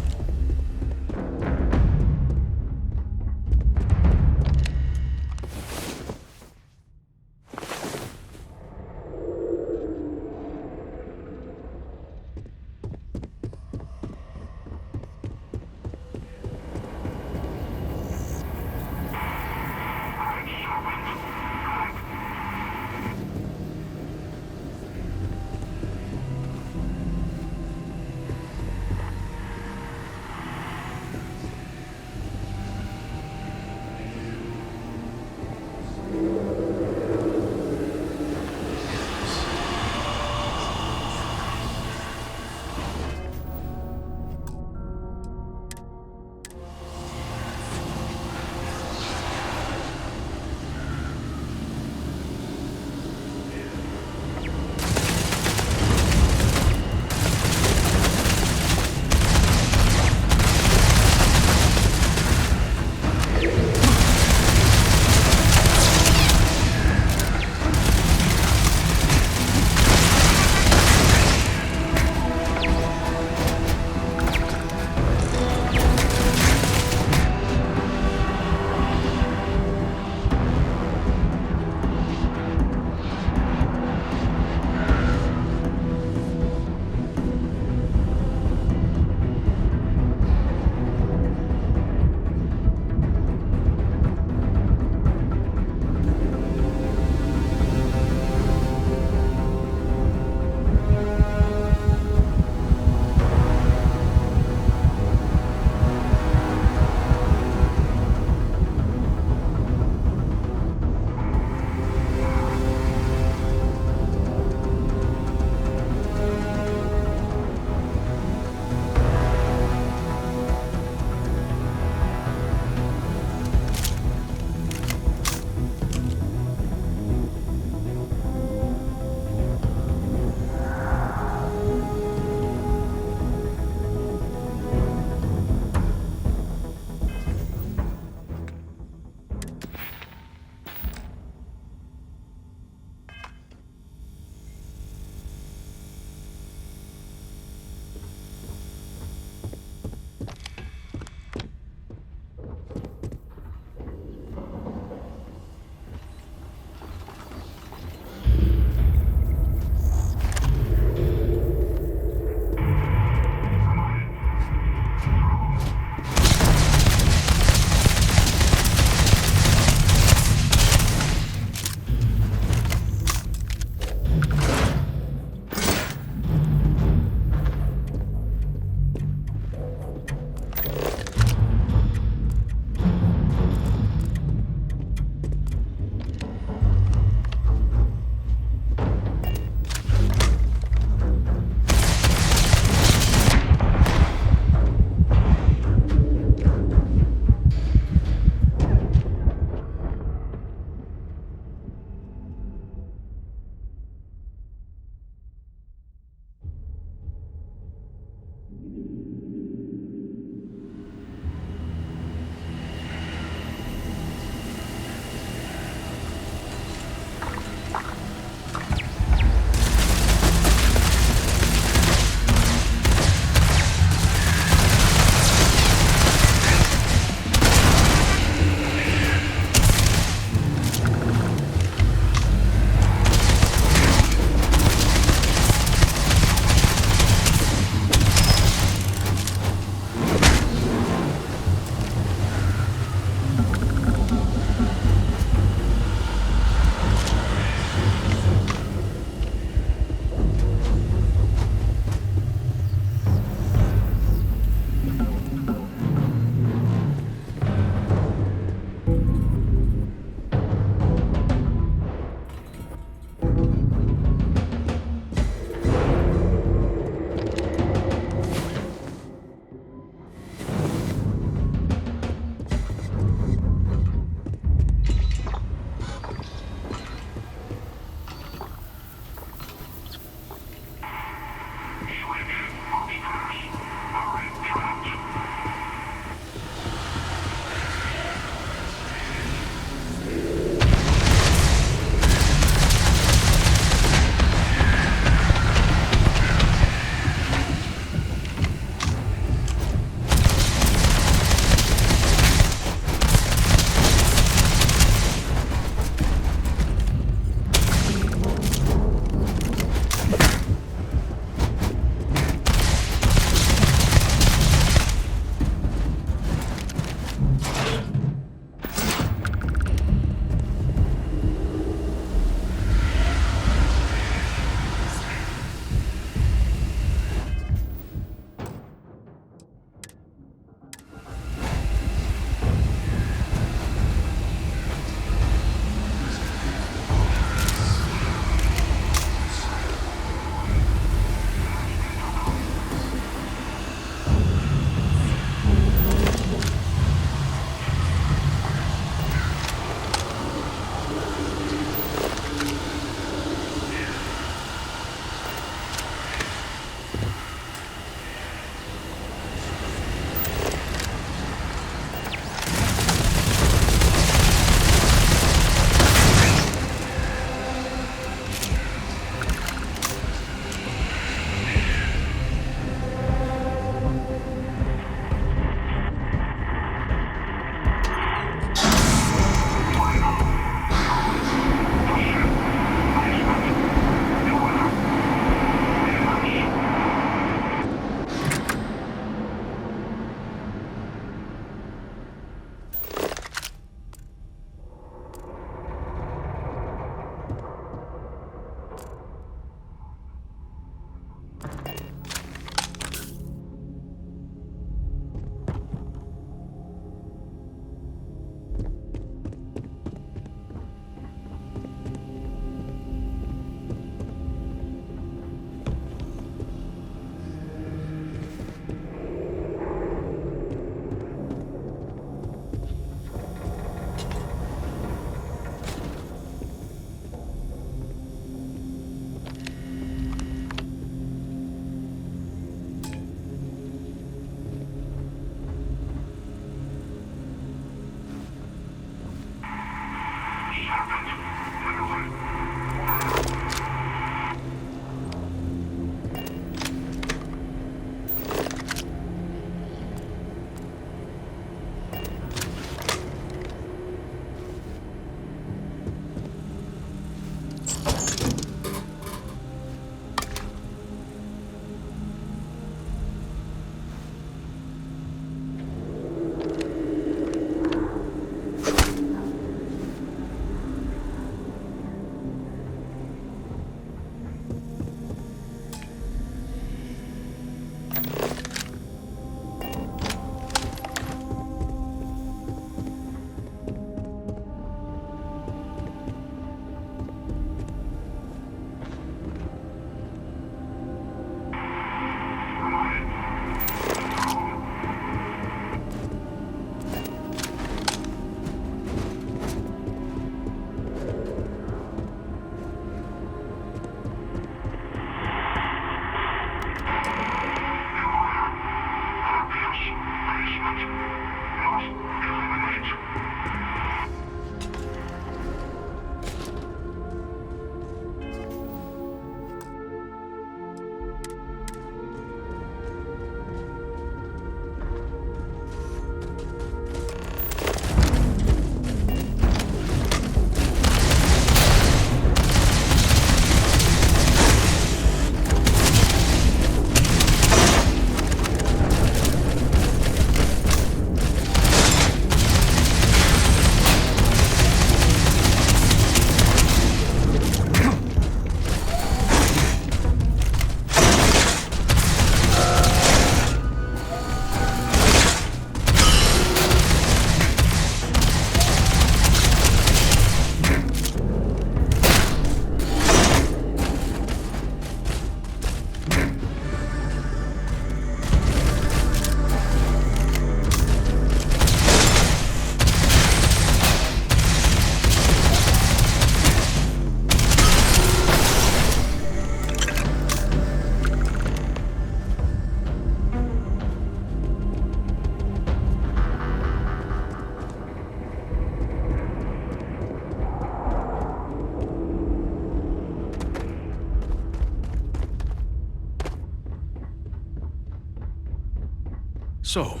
So,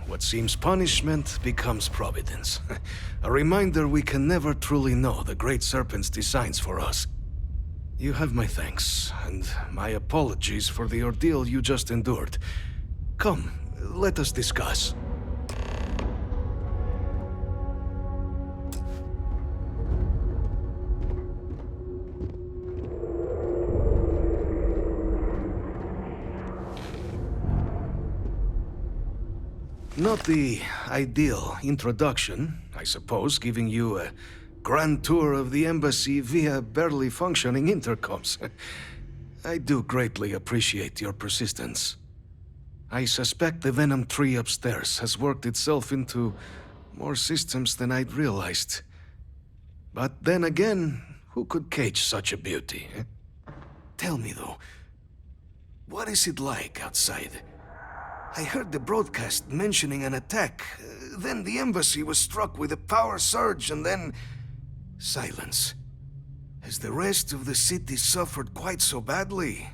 what seems punishment becomes providence. A reminder we can never truly know the Great Serpent's designs for us. You have my thanks, and my apologies for the ordeal you just endured. Come, let us discuss. Not the ideal introduction, I suppose, giving you a grand tour of the embassy via barely functioning intercoms. I do greatly appreciate your persistence. I suspect the Venom tree upstairs has worked itself into more systems than I'd realized. But then again, who could cage such a beauty? Tell me though, what is it like outside? I heard the broadcast mentioning an attack. Then the embassy was struck with a power surge, and then silence. Has the rest of the city suffered quite so badly?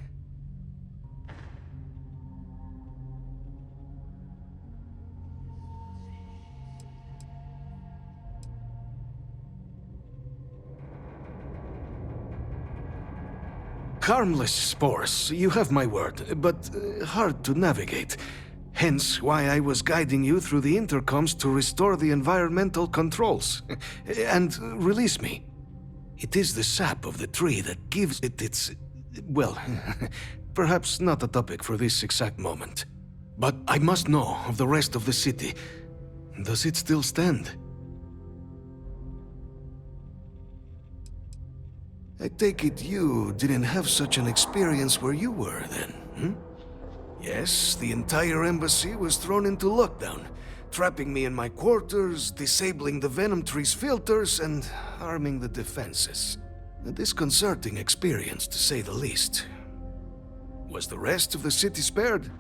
Harmless spores, you have my word, but hard to navigate. Hence why I was guiding you through the intercoms to restore the environmental controls. And release me. It is the sap of the tree that gives it its... well, perhaps not a topic for this exact moment. But I must know of the rest of the city. Does it still stand? I take it you didn't have such an experience where you were then, hmm? Yes, the entire embassy was thrown into lockdown, trapping me in my quarters, disabling the Venom tree's filters, and arming the defenses. A disconcerting experience, to say the least. Was the rest of the city spared?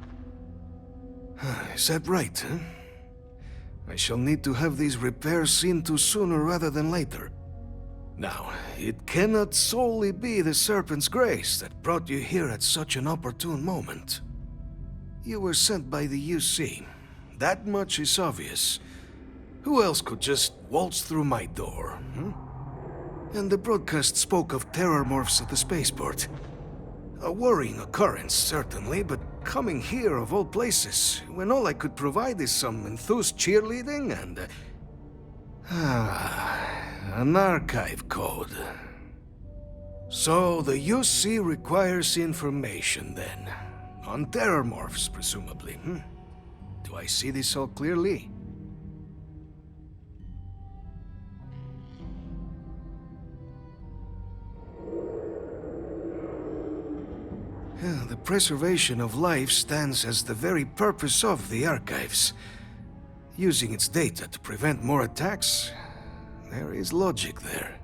Is that right, huh? I shall need to have these repairs seen to sooner rather than later. Now, it cannot solely be the Serpent's grace that brought you here at such an opportune moment. You were sent by the UC. That much is obvious. Who else could just waltz through my door, hmm? And the broadcast spoke of terror morphs at the spaceport. A worrying occurrence, certainly, but coming here of all places, when all I could provide is some enthused cheerleading and... an archive code. So the UC requires information, then. On terror morphs, presumably, hmm? Do I see this all clearly? The preservation of life stands as the very purpose of the archives. Using its data to prevent more attacks, there is logic there.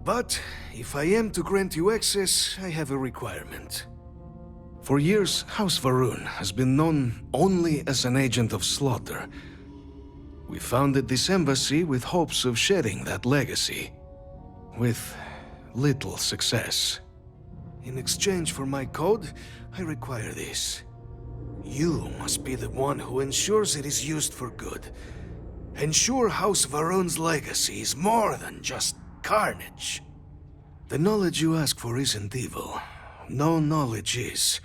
But if I am to grant you access, I have a requirement. For years, House Varun has been known only as an agent of slaughter. We founded this embassy with hopes of shedding that legacy. With little success. In exchange for my code, I require this. You must be the one who ensures it is used for good. Ensure House Varun's legacy is more than just carnage. The knowledge you ask for isn't evil. No knowledge is.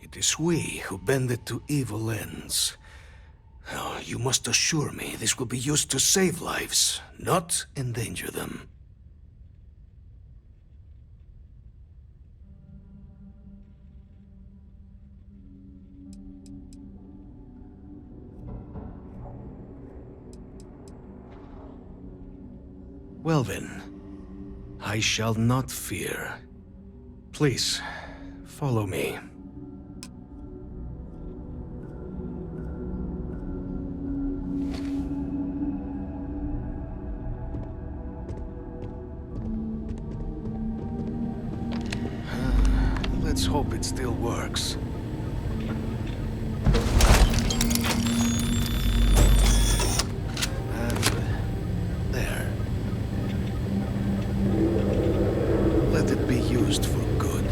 It is we who bend it to evil ends. Oh, you must assure me this will be used to save lives, not endanger them. Well then, I shall not fear. Please, follow me. Let's hope it still works. For good.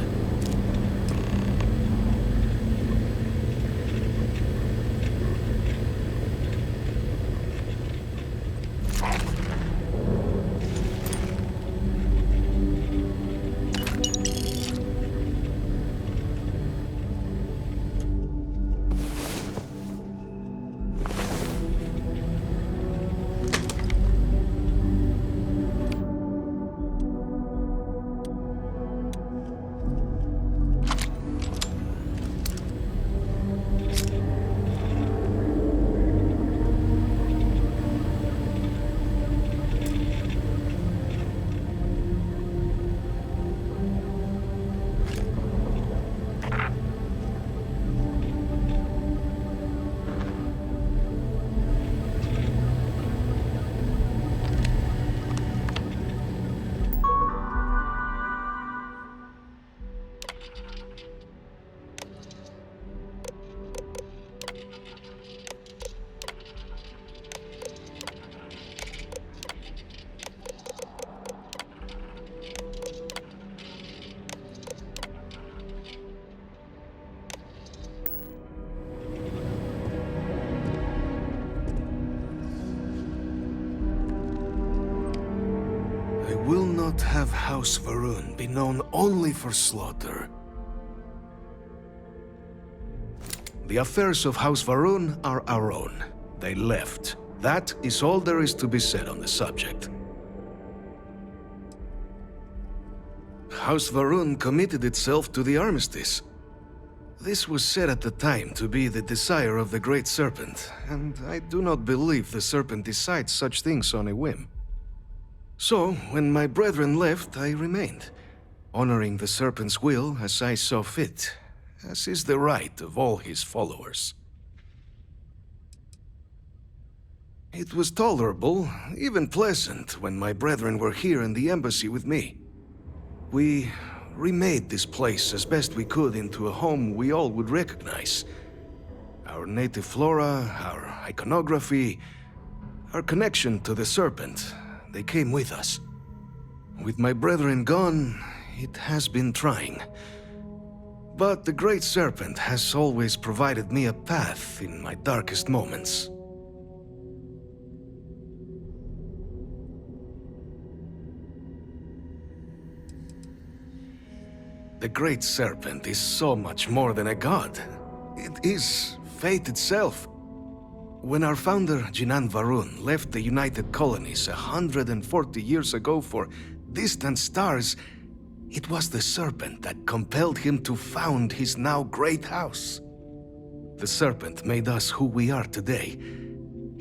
Have House Varun be known only for slaughter. The affairs of House Varun are our own. They left. That is all there is to be said on the subject. House Varun committed itself to the armistice. This was said at the time to be the desire of the Great Serpent, and I do not believe the Serpent decides such things on a whim. So, when my brethren left, I remained, honoring the Serpent's will as I saw fit, as is the right of all his followers. It was tolerable, even pleasant, when my brethren were here in the embassy with me. We remade this place as best we could into a home we all would recognize. Our native flora, our iconography, our connection to the Serpent, they came with us. With my brethren gone, it has been trying. But the Great Serpent has always provided me a path in my darkest moments. The Great Serpent is so much more than a god. It is fate itself. When our founder, Jinan Varun, left the United Colonies 140 years ago for distant stars, it was the Serpent that compelled him to found his now great house. The Serpent made us who we are today.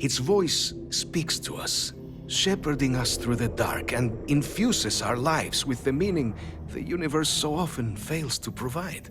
Its voice speaks to us, shepherding us through the dark, and infuses our lives with the meaning the universe so often fails to provide.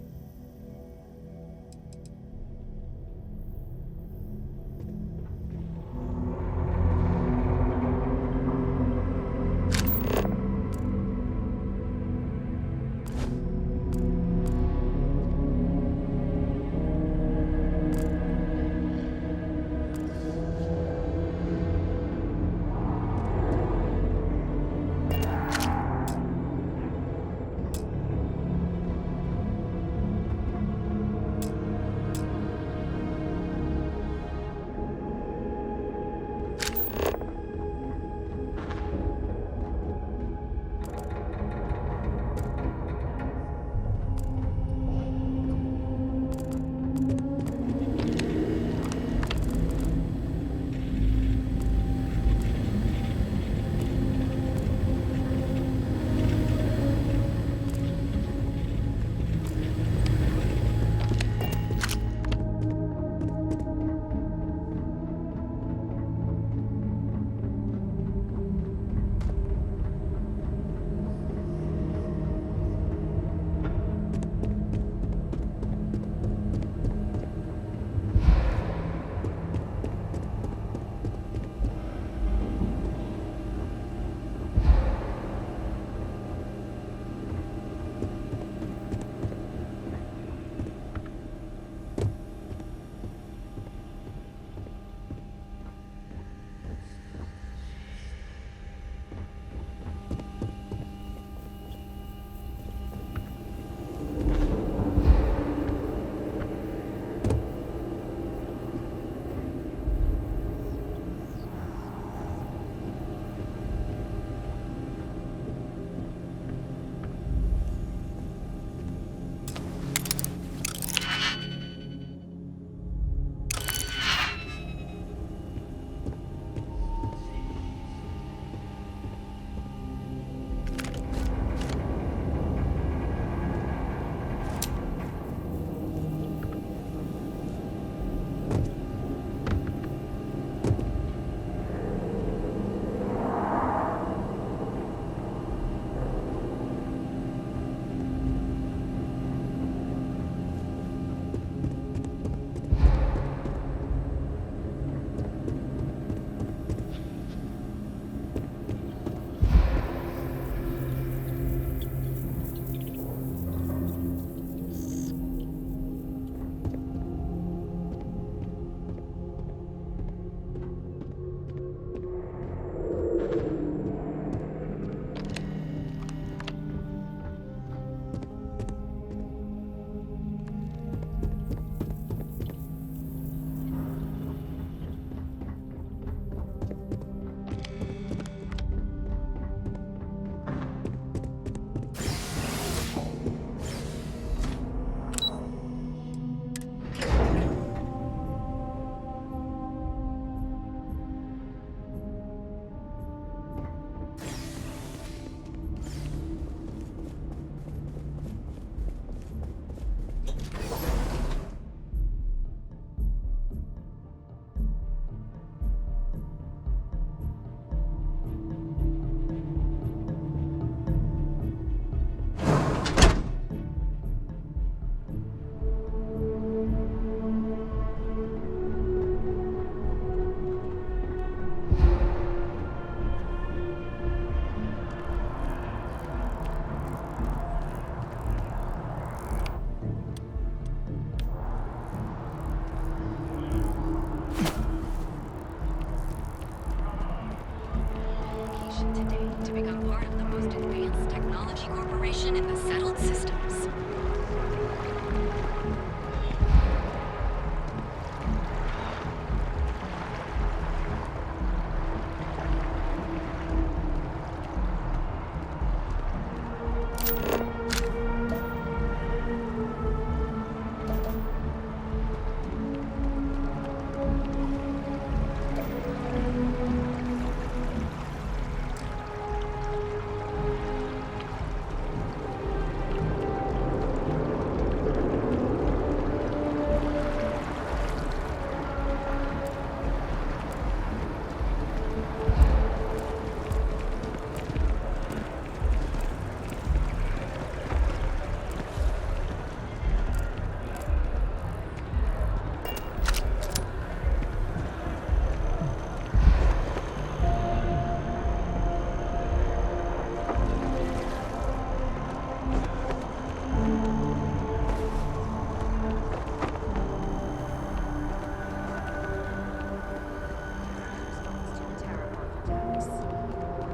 invitation today to become part of the most advanced technology corporation in the settled systems.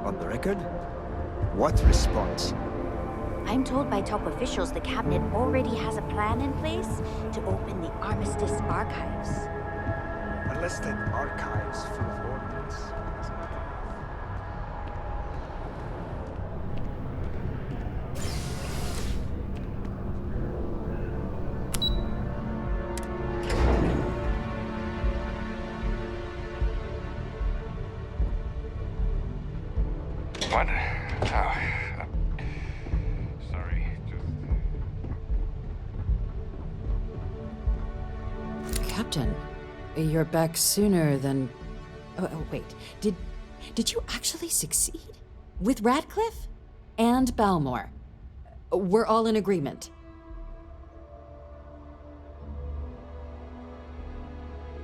On the record? What response? I'm told by top officials the cabinet already has a plan in place to open the Armistice archives. Unlisted archives full of ordnance. What? Oh, sorry. Captain, you're back sooner than... Oh, wait. Did you actually succeed? With Radcliffe? And Balmore? We're all in agreement.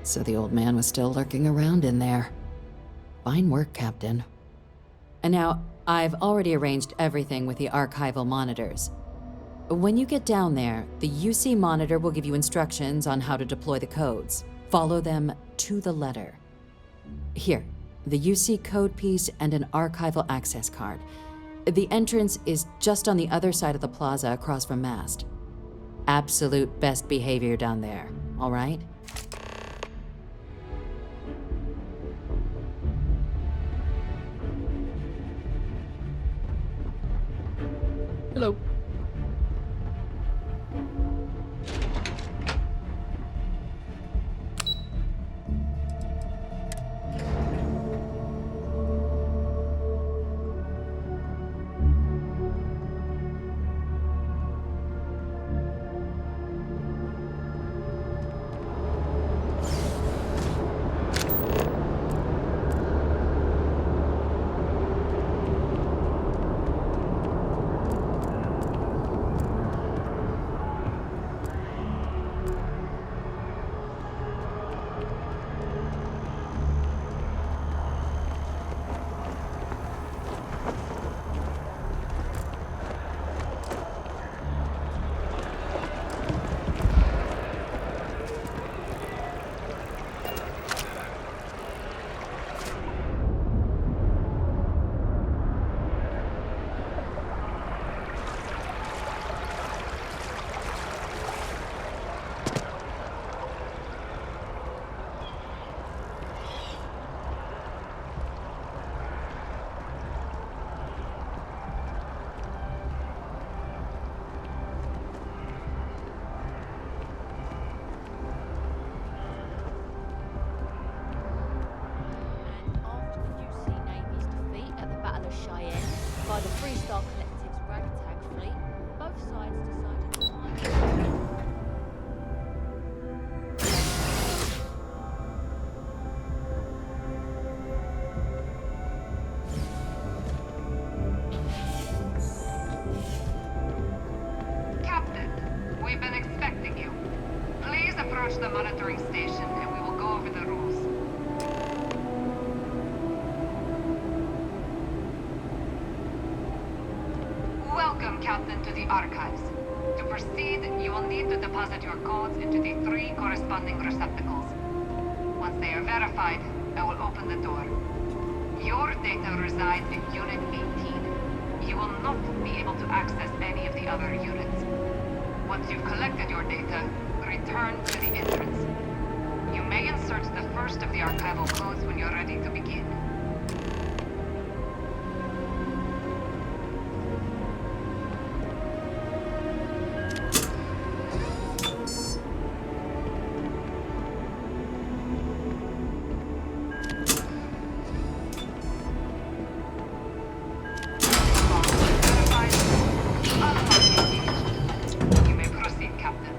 So the old man was still lurking around in there. Fine work, Captain. And now, I've already arranged everything with the archival monitors. When you get down there, the UC monitor will give you instructions on how to deploy the codes. Follow them to the letter. Here, the UC code piece and an archival access card. The entrance is just on the other side of the plaza across from Mast. Absolute best behavior down there, all right? Hello. By the Freestar Collective's ragtag fleet, both sides decided to find... Captain, we've been expecting you. Please approach the monitoring station and we will go over the rules. Welcome, Captain, to the archives. To proceed, you will need to deposit your codes into the 3 corresponding receptacles. Once they are verified, I will open the door. Your data resides in Unit 18. You will not be able to access any of the other units. Once you've collected your data, return to the entrance. You may insert the first of the archival codes when you're ready to begin. You may proceed, Captain.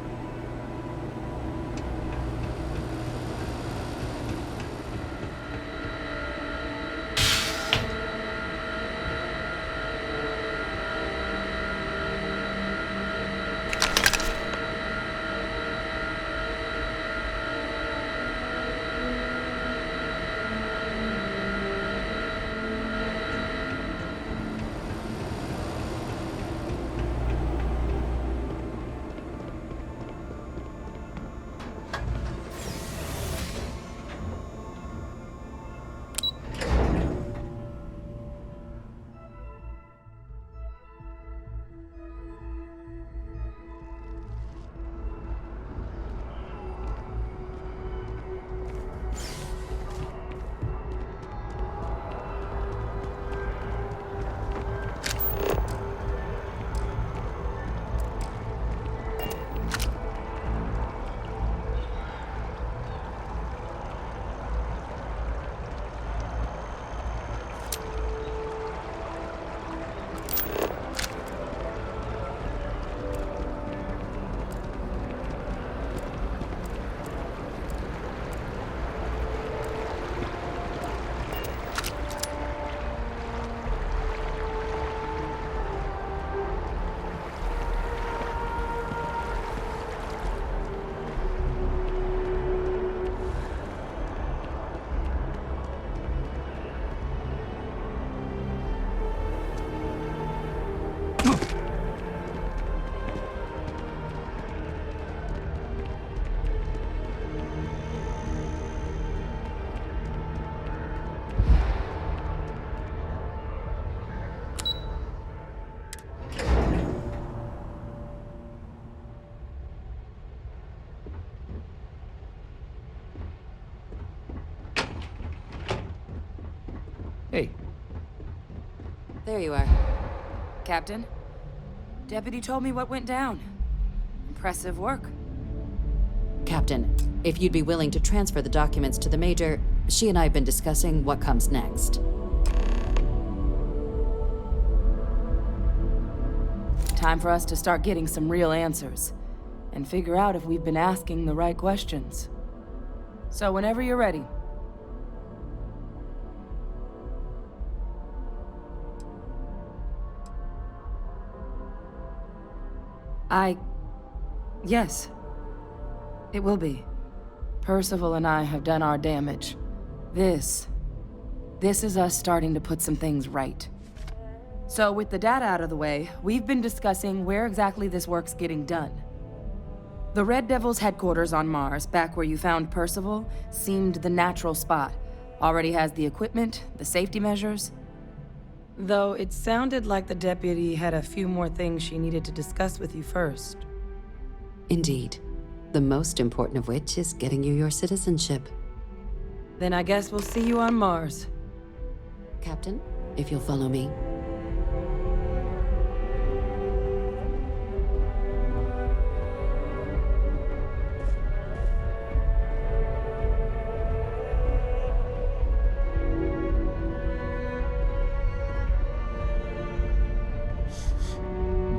Hey. There you are. Captain, Deputy told me what went down. Impressive work. Captain, if you'd be willing to transfer the documents to the Major, she and I have been discussing what comes next. Time for us to start getting some real answers, and figure out if we've been asking the right questions. So whenever you're ready. Yes. It will be. Percival and I have done our damage. This is us starting to put some things right. So with the data out of the way, we've been discussing where exactly this work's getting done. The Red Devil's headquarters on Mars, back where you found Percival, seemed the natural spot. Already has the equipment, the safety measures. Though it sounded like the deputy had a few more things she needed to discuss with you first. Indeed. The most important of which is getting you your citizenship. Then I guess we'll see you on Mars. Captain, if you'll follow me.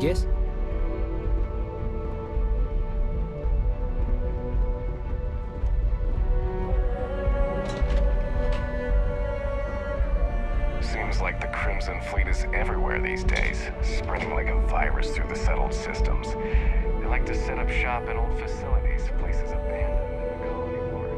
Yes? Seems like the Crimson Fleet is everywhere these days, spreading like a virus through the settled systems. They like to set up shop in old facilities, places abandoned in the colony war.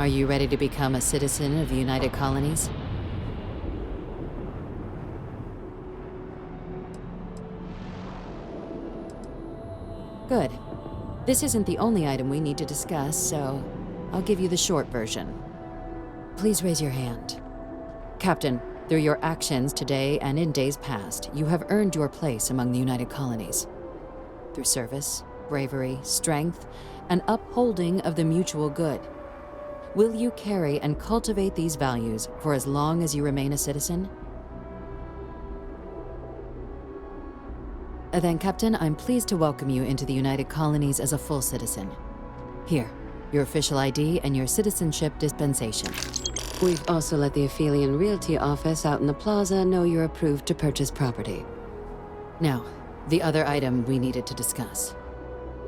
Are you ready to become a citizen of the United Colonies? Good. This isn't the only item we need to discuss, so I'll give you the short version. Please raise your hand. Captain, through your actions today and in days past, you have earned your place among the United Colonies. Through service, bravery, strength, and upholding of the mutual good. Will you carry and cultivate these values for as long as you remain a citizen? Then, Captain, I'm pleased to welcome you into the United Colonies as a full citizen. Here, your official ID and your citizenship dispensation. We've also let the Aphelion Realty office out in the plaza know you're approved to purchase property. Now, the other item we needed to discuss.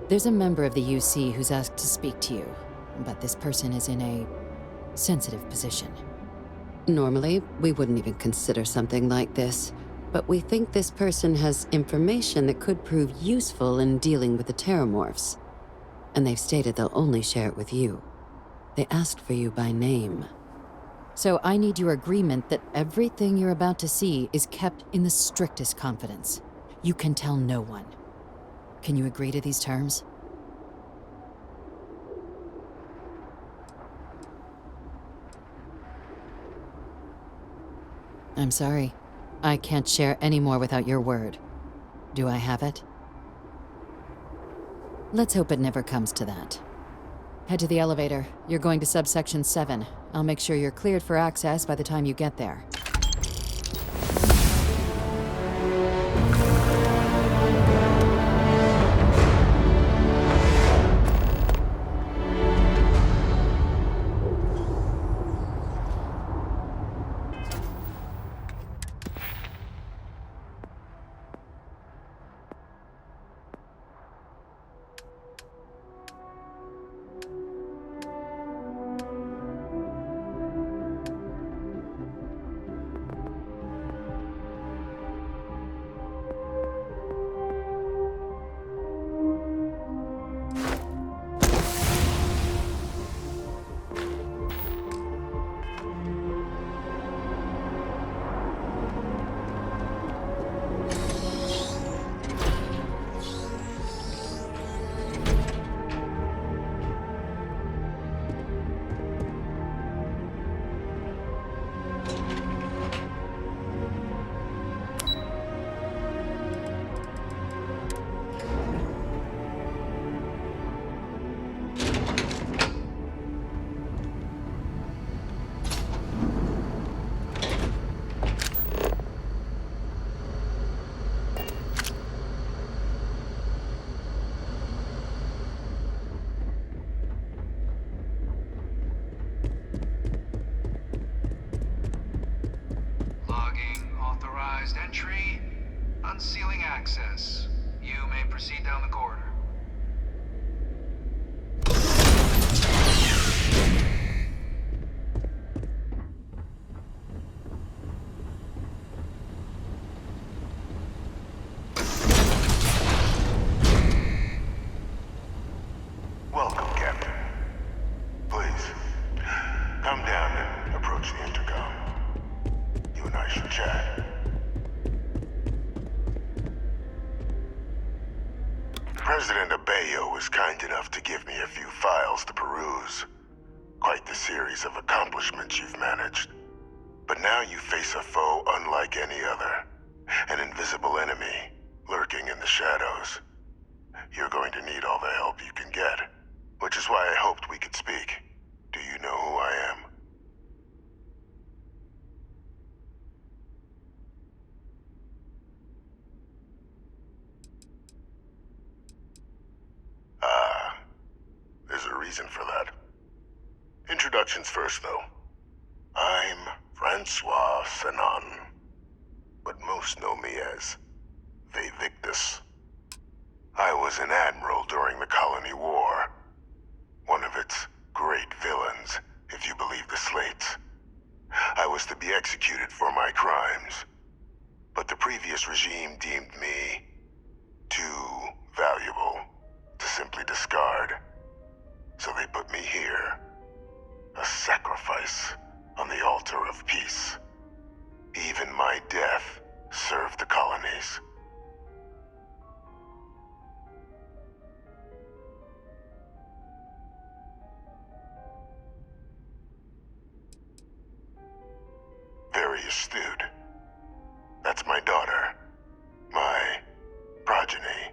There's a member of the UC who's asked to speak to you, but this person is in a sensitive position. Normally, we wouldn't even consider something like this, but we think this person has information that could prove useful in dealing with the Terramorphs. And they've stated they'll only share it with you. They asked for you by name. So I need your agreement that everything you're about to see is kept in the strictest confidence. You can tell no one. Can you agree to these terms? I'm sorry. I can't share any more without your word. Do I have it? Let's hope it never comes to that. Head to the elevator. You're going to subsection 7. I'll make sure you're cleared for access by the time you get there. Entry, unsealing access. You may proceed down the corridor. Welcome, Captain. Please, come down and approach the intercom. You and I should chat. President Abeyo was kind enough to give me a few files to peruse. Quite the series of accomplishments you've managed. But now you face a foe unlike any other. An invisible enemy, lurking in the shadows. You're going to need all the help you can get. Which is why I hoped we could speak. Do you know who I am? There's a reason for that. Introductions first, though. I'm Francois Sanon, but most know me as Victus. I was an admiral during the Colony War. One of its great villains, if you believe the slates. I was to be executed for my crimes, but the previous regime deemed me too valuable to simply discard. So they put me here. A sacrifice on the altar of peace. Even my death served the colonies. Very astute. That's my daughter. My progeny.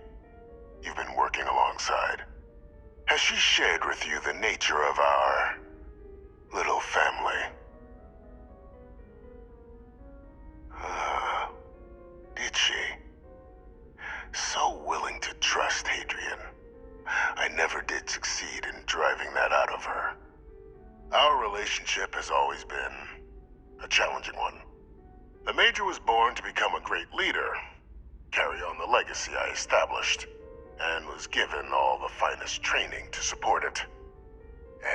You've been working alongside. Has she shared with you the nature of our little family? Did she? So willing to trust Hadrian. I never did succeed in driving that out of her. Our relationship has always been a challenging one. The Major was born to become a great leader, carry on the legacy I established, and was given all the finest training to support it.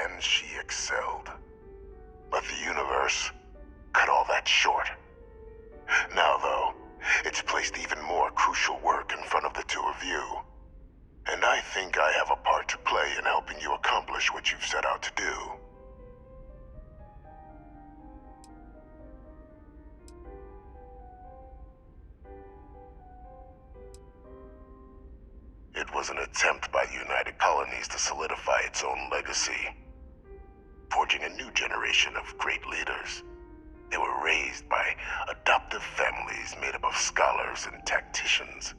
And she excelled. But the universe cut all that short. Now, though, it's placed even more crucial work in front of the two of you. And I think I have a part to play in helping you accomplish what you've set out to do. It was an attempt by the United Colonies to solidify its own legacy, forging a new generation of great leaders. They were raised by adoptive families made up of scholars and tacticians,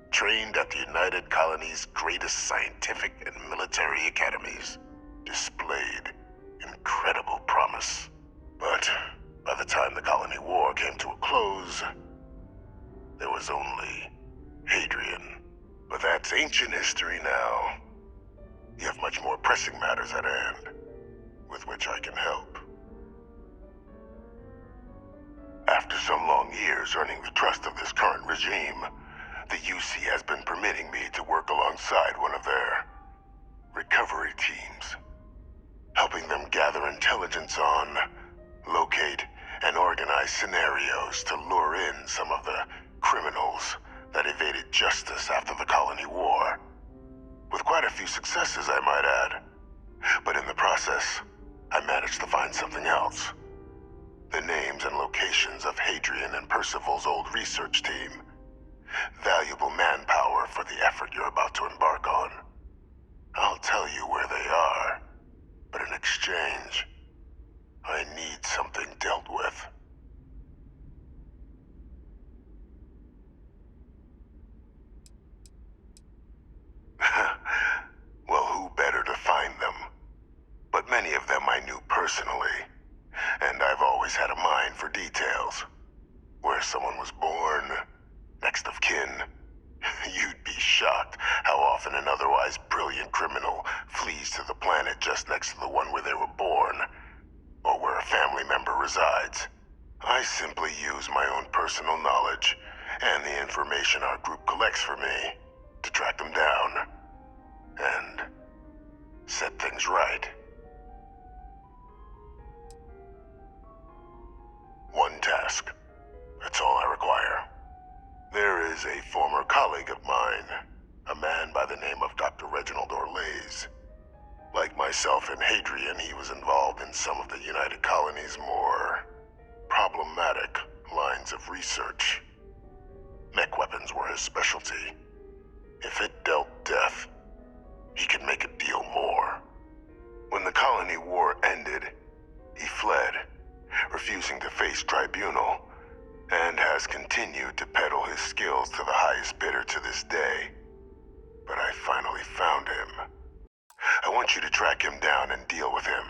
trained at the United Colonies' greatest scientific and military academies, displayed incredible promise. But by the time the Colony War came to a close, there was only Hadrian. But that's ancient history now. You have much more pressing matters at hand, with which I can help. After some long years earning the trust of this current regime, the UC has been permitting me to work alongside one of their recovery teams, helping them gather intelligence on, locate, and organize scenarios to lure in some of the criminals that evaded justice after the Colony War. With quite a few successes, I might add. But in the process, I managed to find something else. The names and locations of Hadrian and Percival's old research team. Valuable manpower for the effort you're about to embark on. I'll tell you where they are, but in exchange, I need something dealt with. Well, who better to find them? But many of them I knew personally, and I've always had a mind for details. Where someone was born, next of kin. You'd be shocked how often an otherwise brilliant criminal flees to the planet just next to the one where they were born, or where a family member resides. I simply use my own personal knowledge and the information our group collects for me to track them down and set things right. One task. That's all I require. There is a former colleague of mine, a man by the name of Dr. Reginald Orlaise. Like myself and Hadrian, he was involved in some of the United Colonies' more problematic lines of research. Mech weapons were his specialty. If it dealt death, he could make a deal more. When the Colony War ended, he fled, refusing to face tribunal, and has continued to peddle his skills to the highest bidder to this day. But I finally found him. I want you to track him down and deal with him,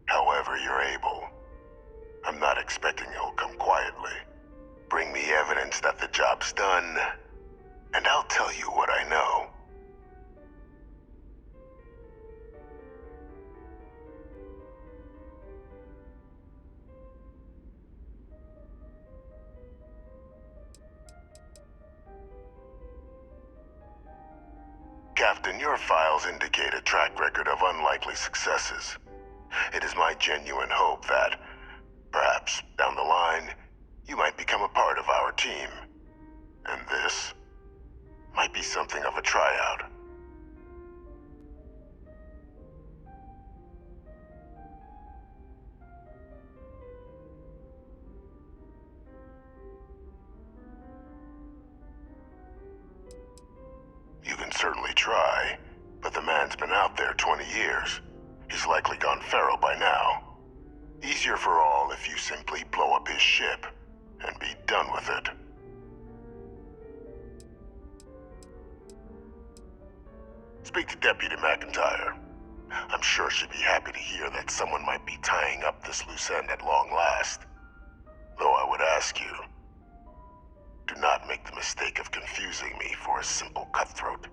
however you're able. I'm not expecting he'll come quietly. Bring me evidence that the job's done, and I'll tell you what I know. Captain, your files indicate a track record of unlikely successes. It is my genuine hope that, perhaps down the line, you might become a part of our team. And this might be something of a tryout. certainly try, but the man's been out there 20 years. He's likely gone feral by now. Easier for all if you simply blow up his ship and be done with it. Speak to Deputy McIntyre. I'm sure she'd be happy to hear that someone might be tying up this loose end at long last. Though I would ask you, do not make the mistake of confusing me for a simple cutthroat.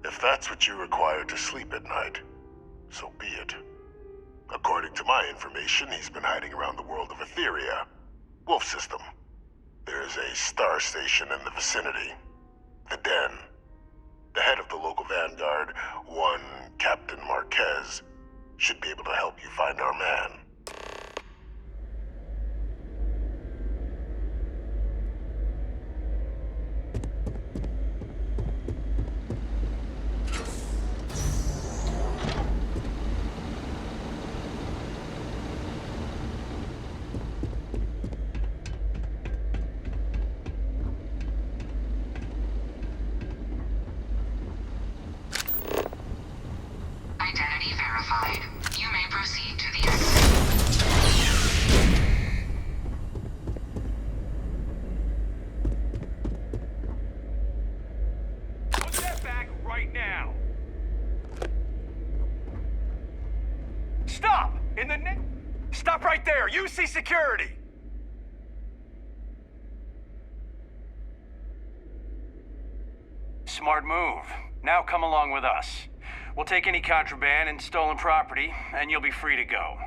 If that's what you require to sleep at night, so be it. According to my information, he's been hiding around the world of Etheria, Wolf System. There is a star station in the vicinity, the Den. The head of the local vanguard, one Captain Marquez, should be able to help you find our man. Identity verified. You may proceed to the exit. Put that back right now! Stop! In the name... Stop right there! You see security! Smart move. Now come along with us. We'll take any contraband and stolen property, and you'll be free to go.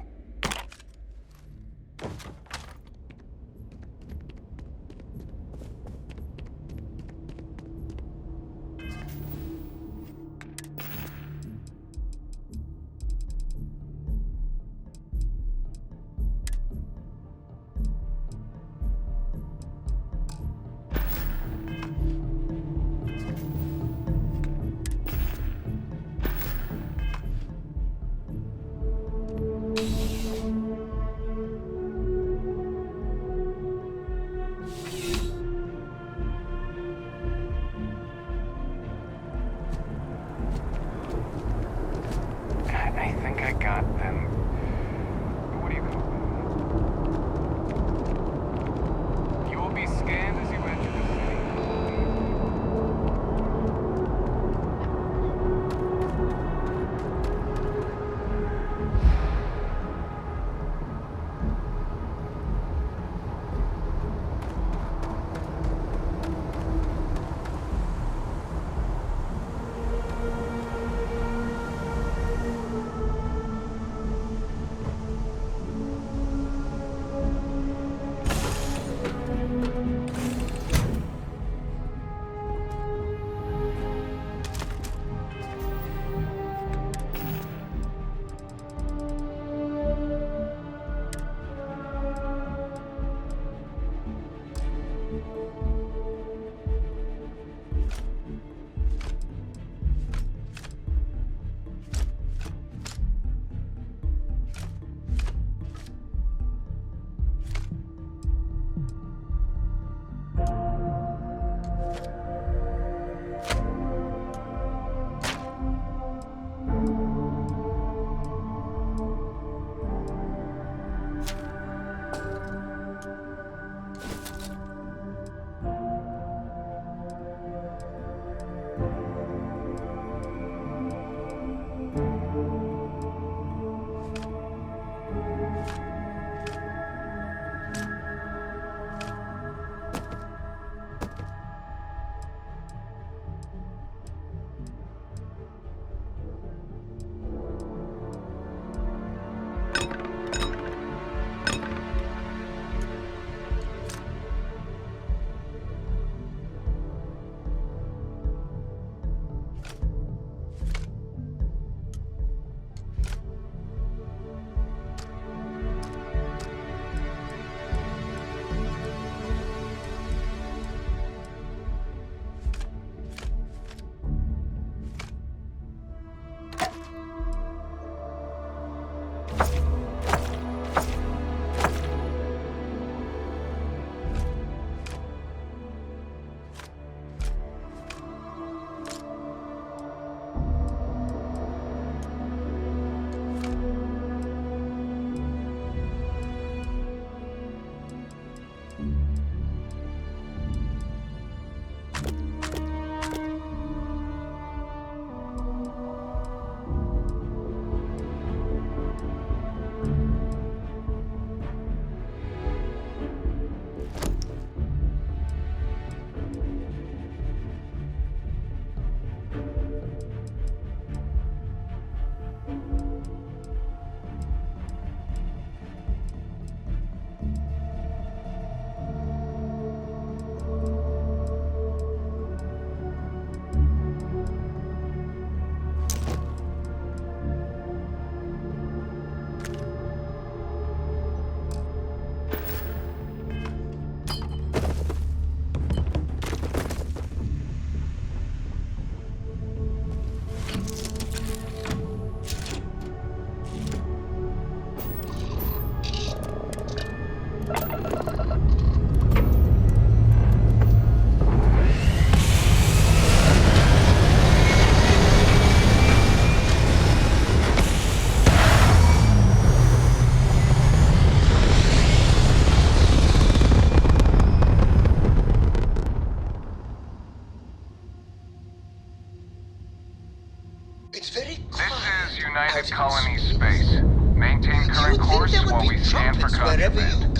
It's very quiet. This is United Colony Space. Maintain current course while we scan for contraband.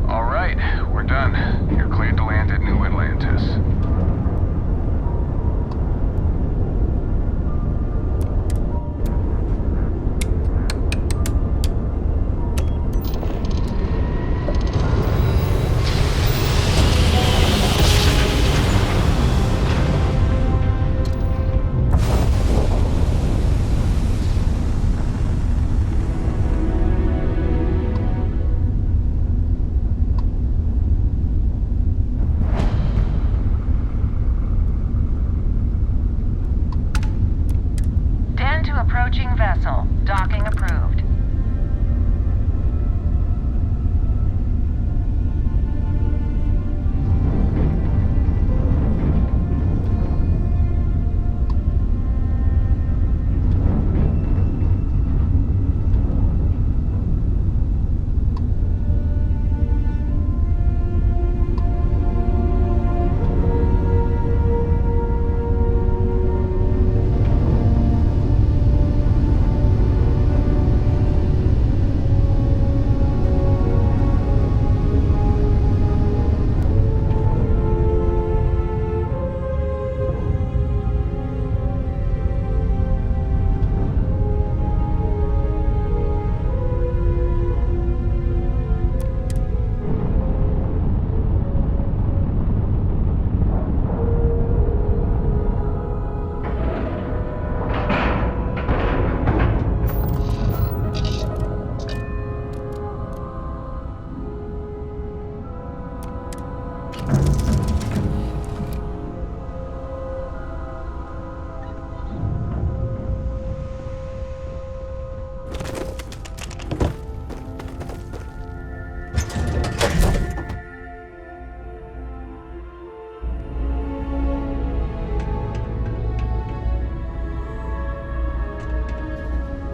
All right, we're done. You're cleared to land at New Atlantis. Approaching vessel. Docking approved.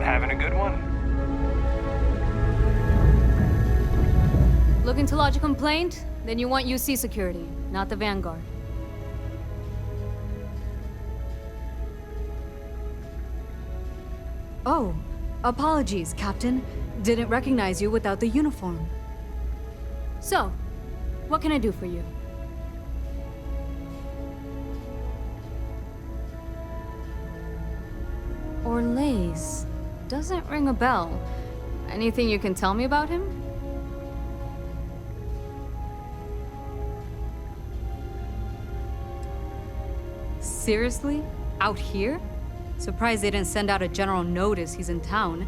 Having a good one? Looking to lodge a complaint? Then you want UC security, not the Vanguard. Oh, apologies, Captain. Didn't recognize you without the uniform. So, what can I do for you? Orlaise. Doesn't ring a bell. Anything you can tell me about him? Seriously? Out here? Surprised they didn't send out a general notice he's in town.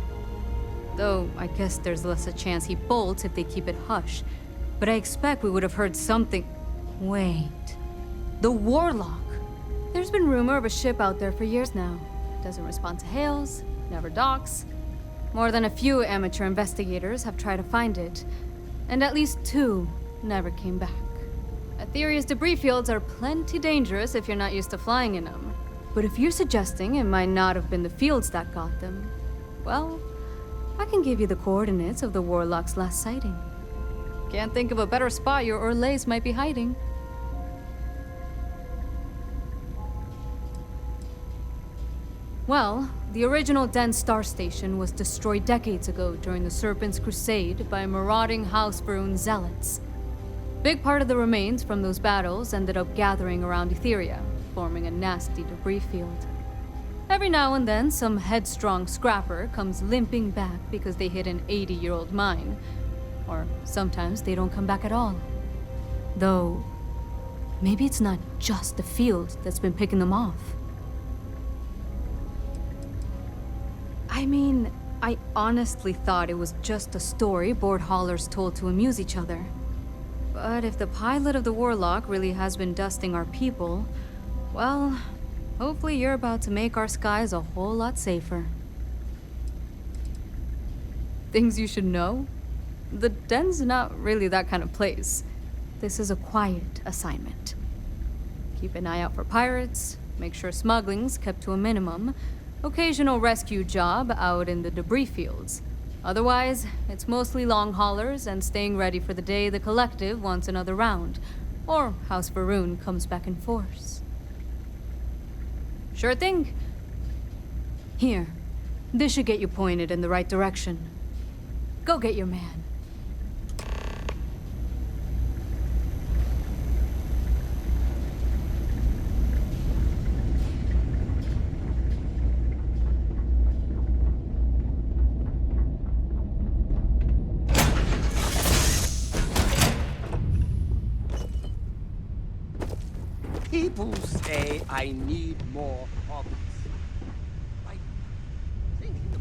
Though, I guess there's less a chance he bolts if they keep it hush. But I expect we would have heard something... Wait... The Warlock! There's been rumor of a ship out there for years now. Doesn't respond to hails, never docks. More than a few amateur investigators have tried to find it. And at least 2 never came back. Aetheria's debris fields are plenty dangerous if you're not used to flying in them. But if you're suggesting it might not have been the fields that got them, well, I can give you the coordinates of the Warlock's last sighting. Can't think of a better spot your Orlaise might be hiding. Well, the original Den Star Station was destroyed decades ago during the Serpent's Crusade by marauding House Varun zealots. Big part of the remains from those battles ended up gathering around Aetheria, forming a nasty debris field. Every now and then, some headstrong scrapper comes limping back because they hit an 80-year-old mine. Or sometimes they don't come back at all. Though, maybe it's not just the field that's been picking them off. I mean, I honestly thought it was just a story board haulers told to amuse each other. But if the pilot of the Warlock really has been dusting our people, well, hopefully you're about to make our skies a whole lot safer. Things you should know? The den's not really that kind of place. This is a quiet assignment. Keep an eye out for pirates, make sure smuggling's kept to a minimum, occasional rescue job out in the debris fields. Otherwise, it's mostly long haulers and staying ready for the day the Collective wants another round. or House Varun comes back in force. Sure thing. Here, this should get you pointed in the right direction. Go get your man. People say I need more hobbies. Like thinking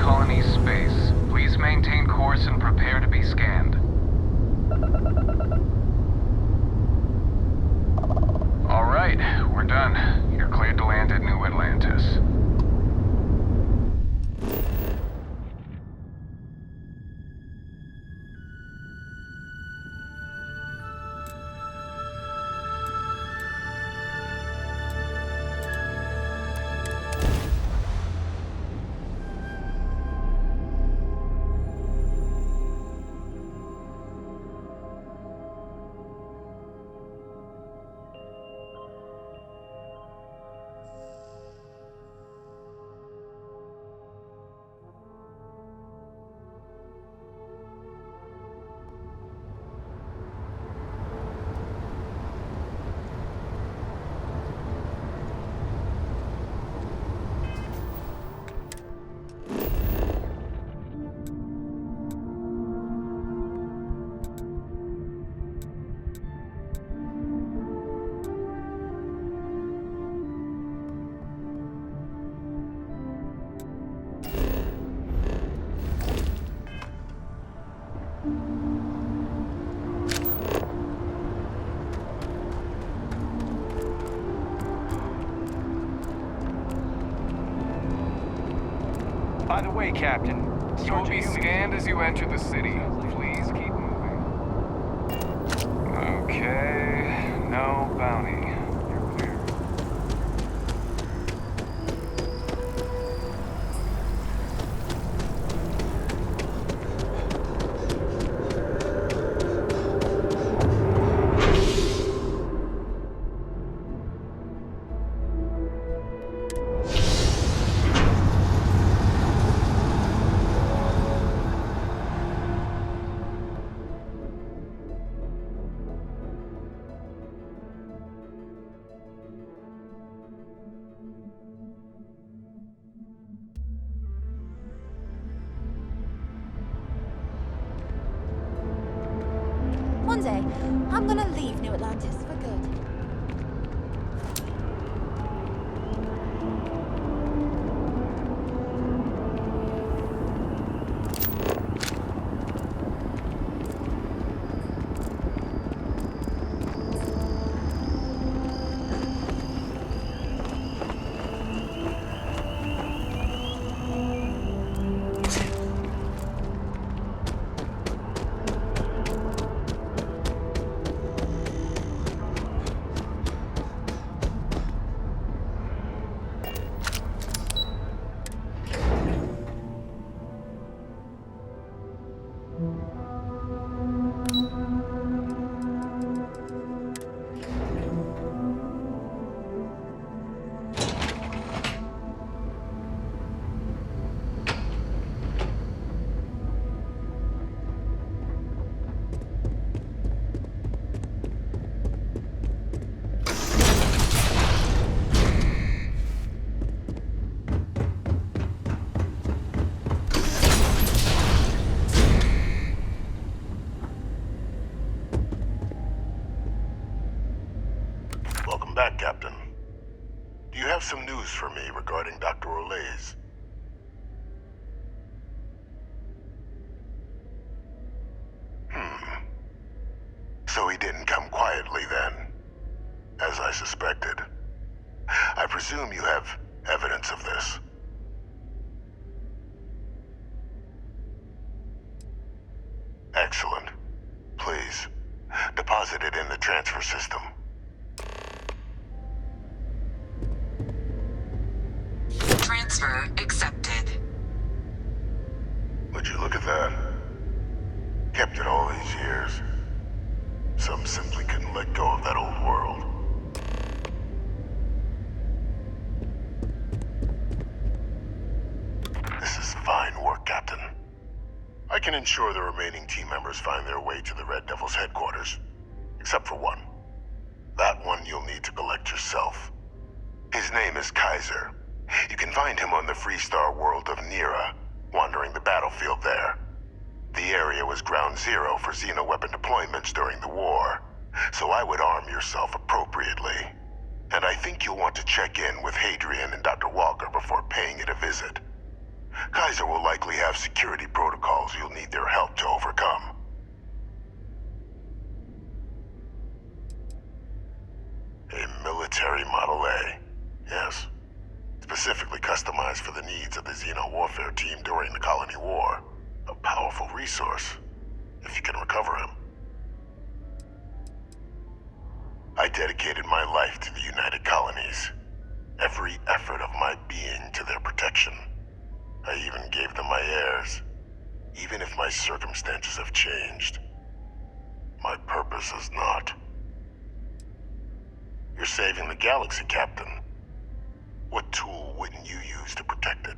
colony's space. Please maintain course and prepare to be scanned. All right, we're done. You're cleared to land at New Atlantis. By the way, Captain, you will be scanned as you enter the city. Please keep moving. Okay, no bounty. You're clear. One day, I'm gonna leave New Atlantis for good. Welcome back, Captain. Do you have some news for me regarding Dr. Olays? So he didn't come quietly then, as I suspected. I presume you have evidence of this. Excellent. Please, deposit it in the transfer system. Transfer accepted. Would you look at that? Kept it all these years. Some simply couldn't let go of that old world. This is fine work, Captain. I can ensure the remaining team members find their way to the Red Devil's headquarters. Except for one. That one you'll need to collect yourself. His name is Kaiser. You can find him on the Freestar world of Nira, wandering the battlefield there. The area was ground zero for xenoweapon deployments during the war, so I would arm yourself appropriately. And I think you'll want to check in with Hadrian and Dr. Walker before paying it a visit. Kaiser will likely have security protocols you'll need their help to overcome. A military Model A, yes. Specifically customized for the needs of the Xeno warfare team during the Colony War. A powerful resource, if you can recover him. I dedicated my life to the United Colonies. Every effort of my being to their protection. I even gave them my heirs. Even if my circumstances have changed, my purpose has not. You're saving the galaxy, Captain. What tool wouldn't you use to protect it?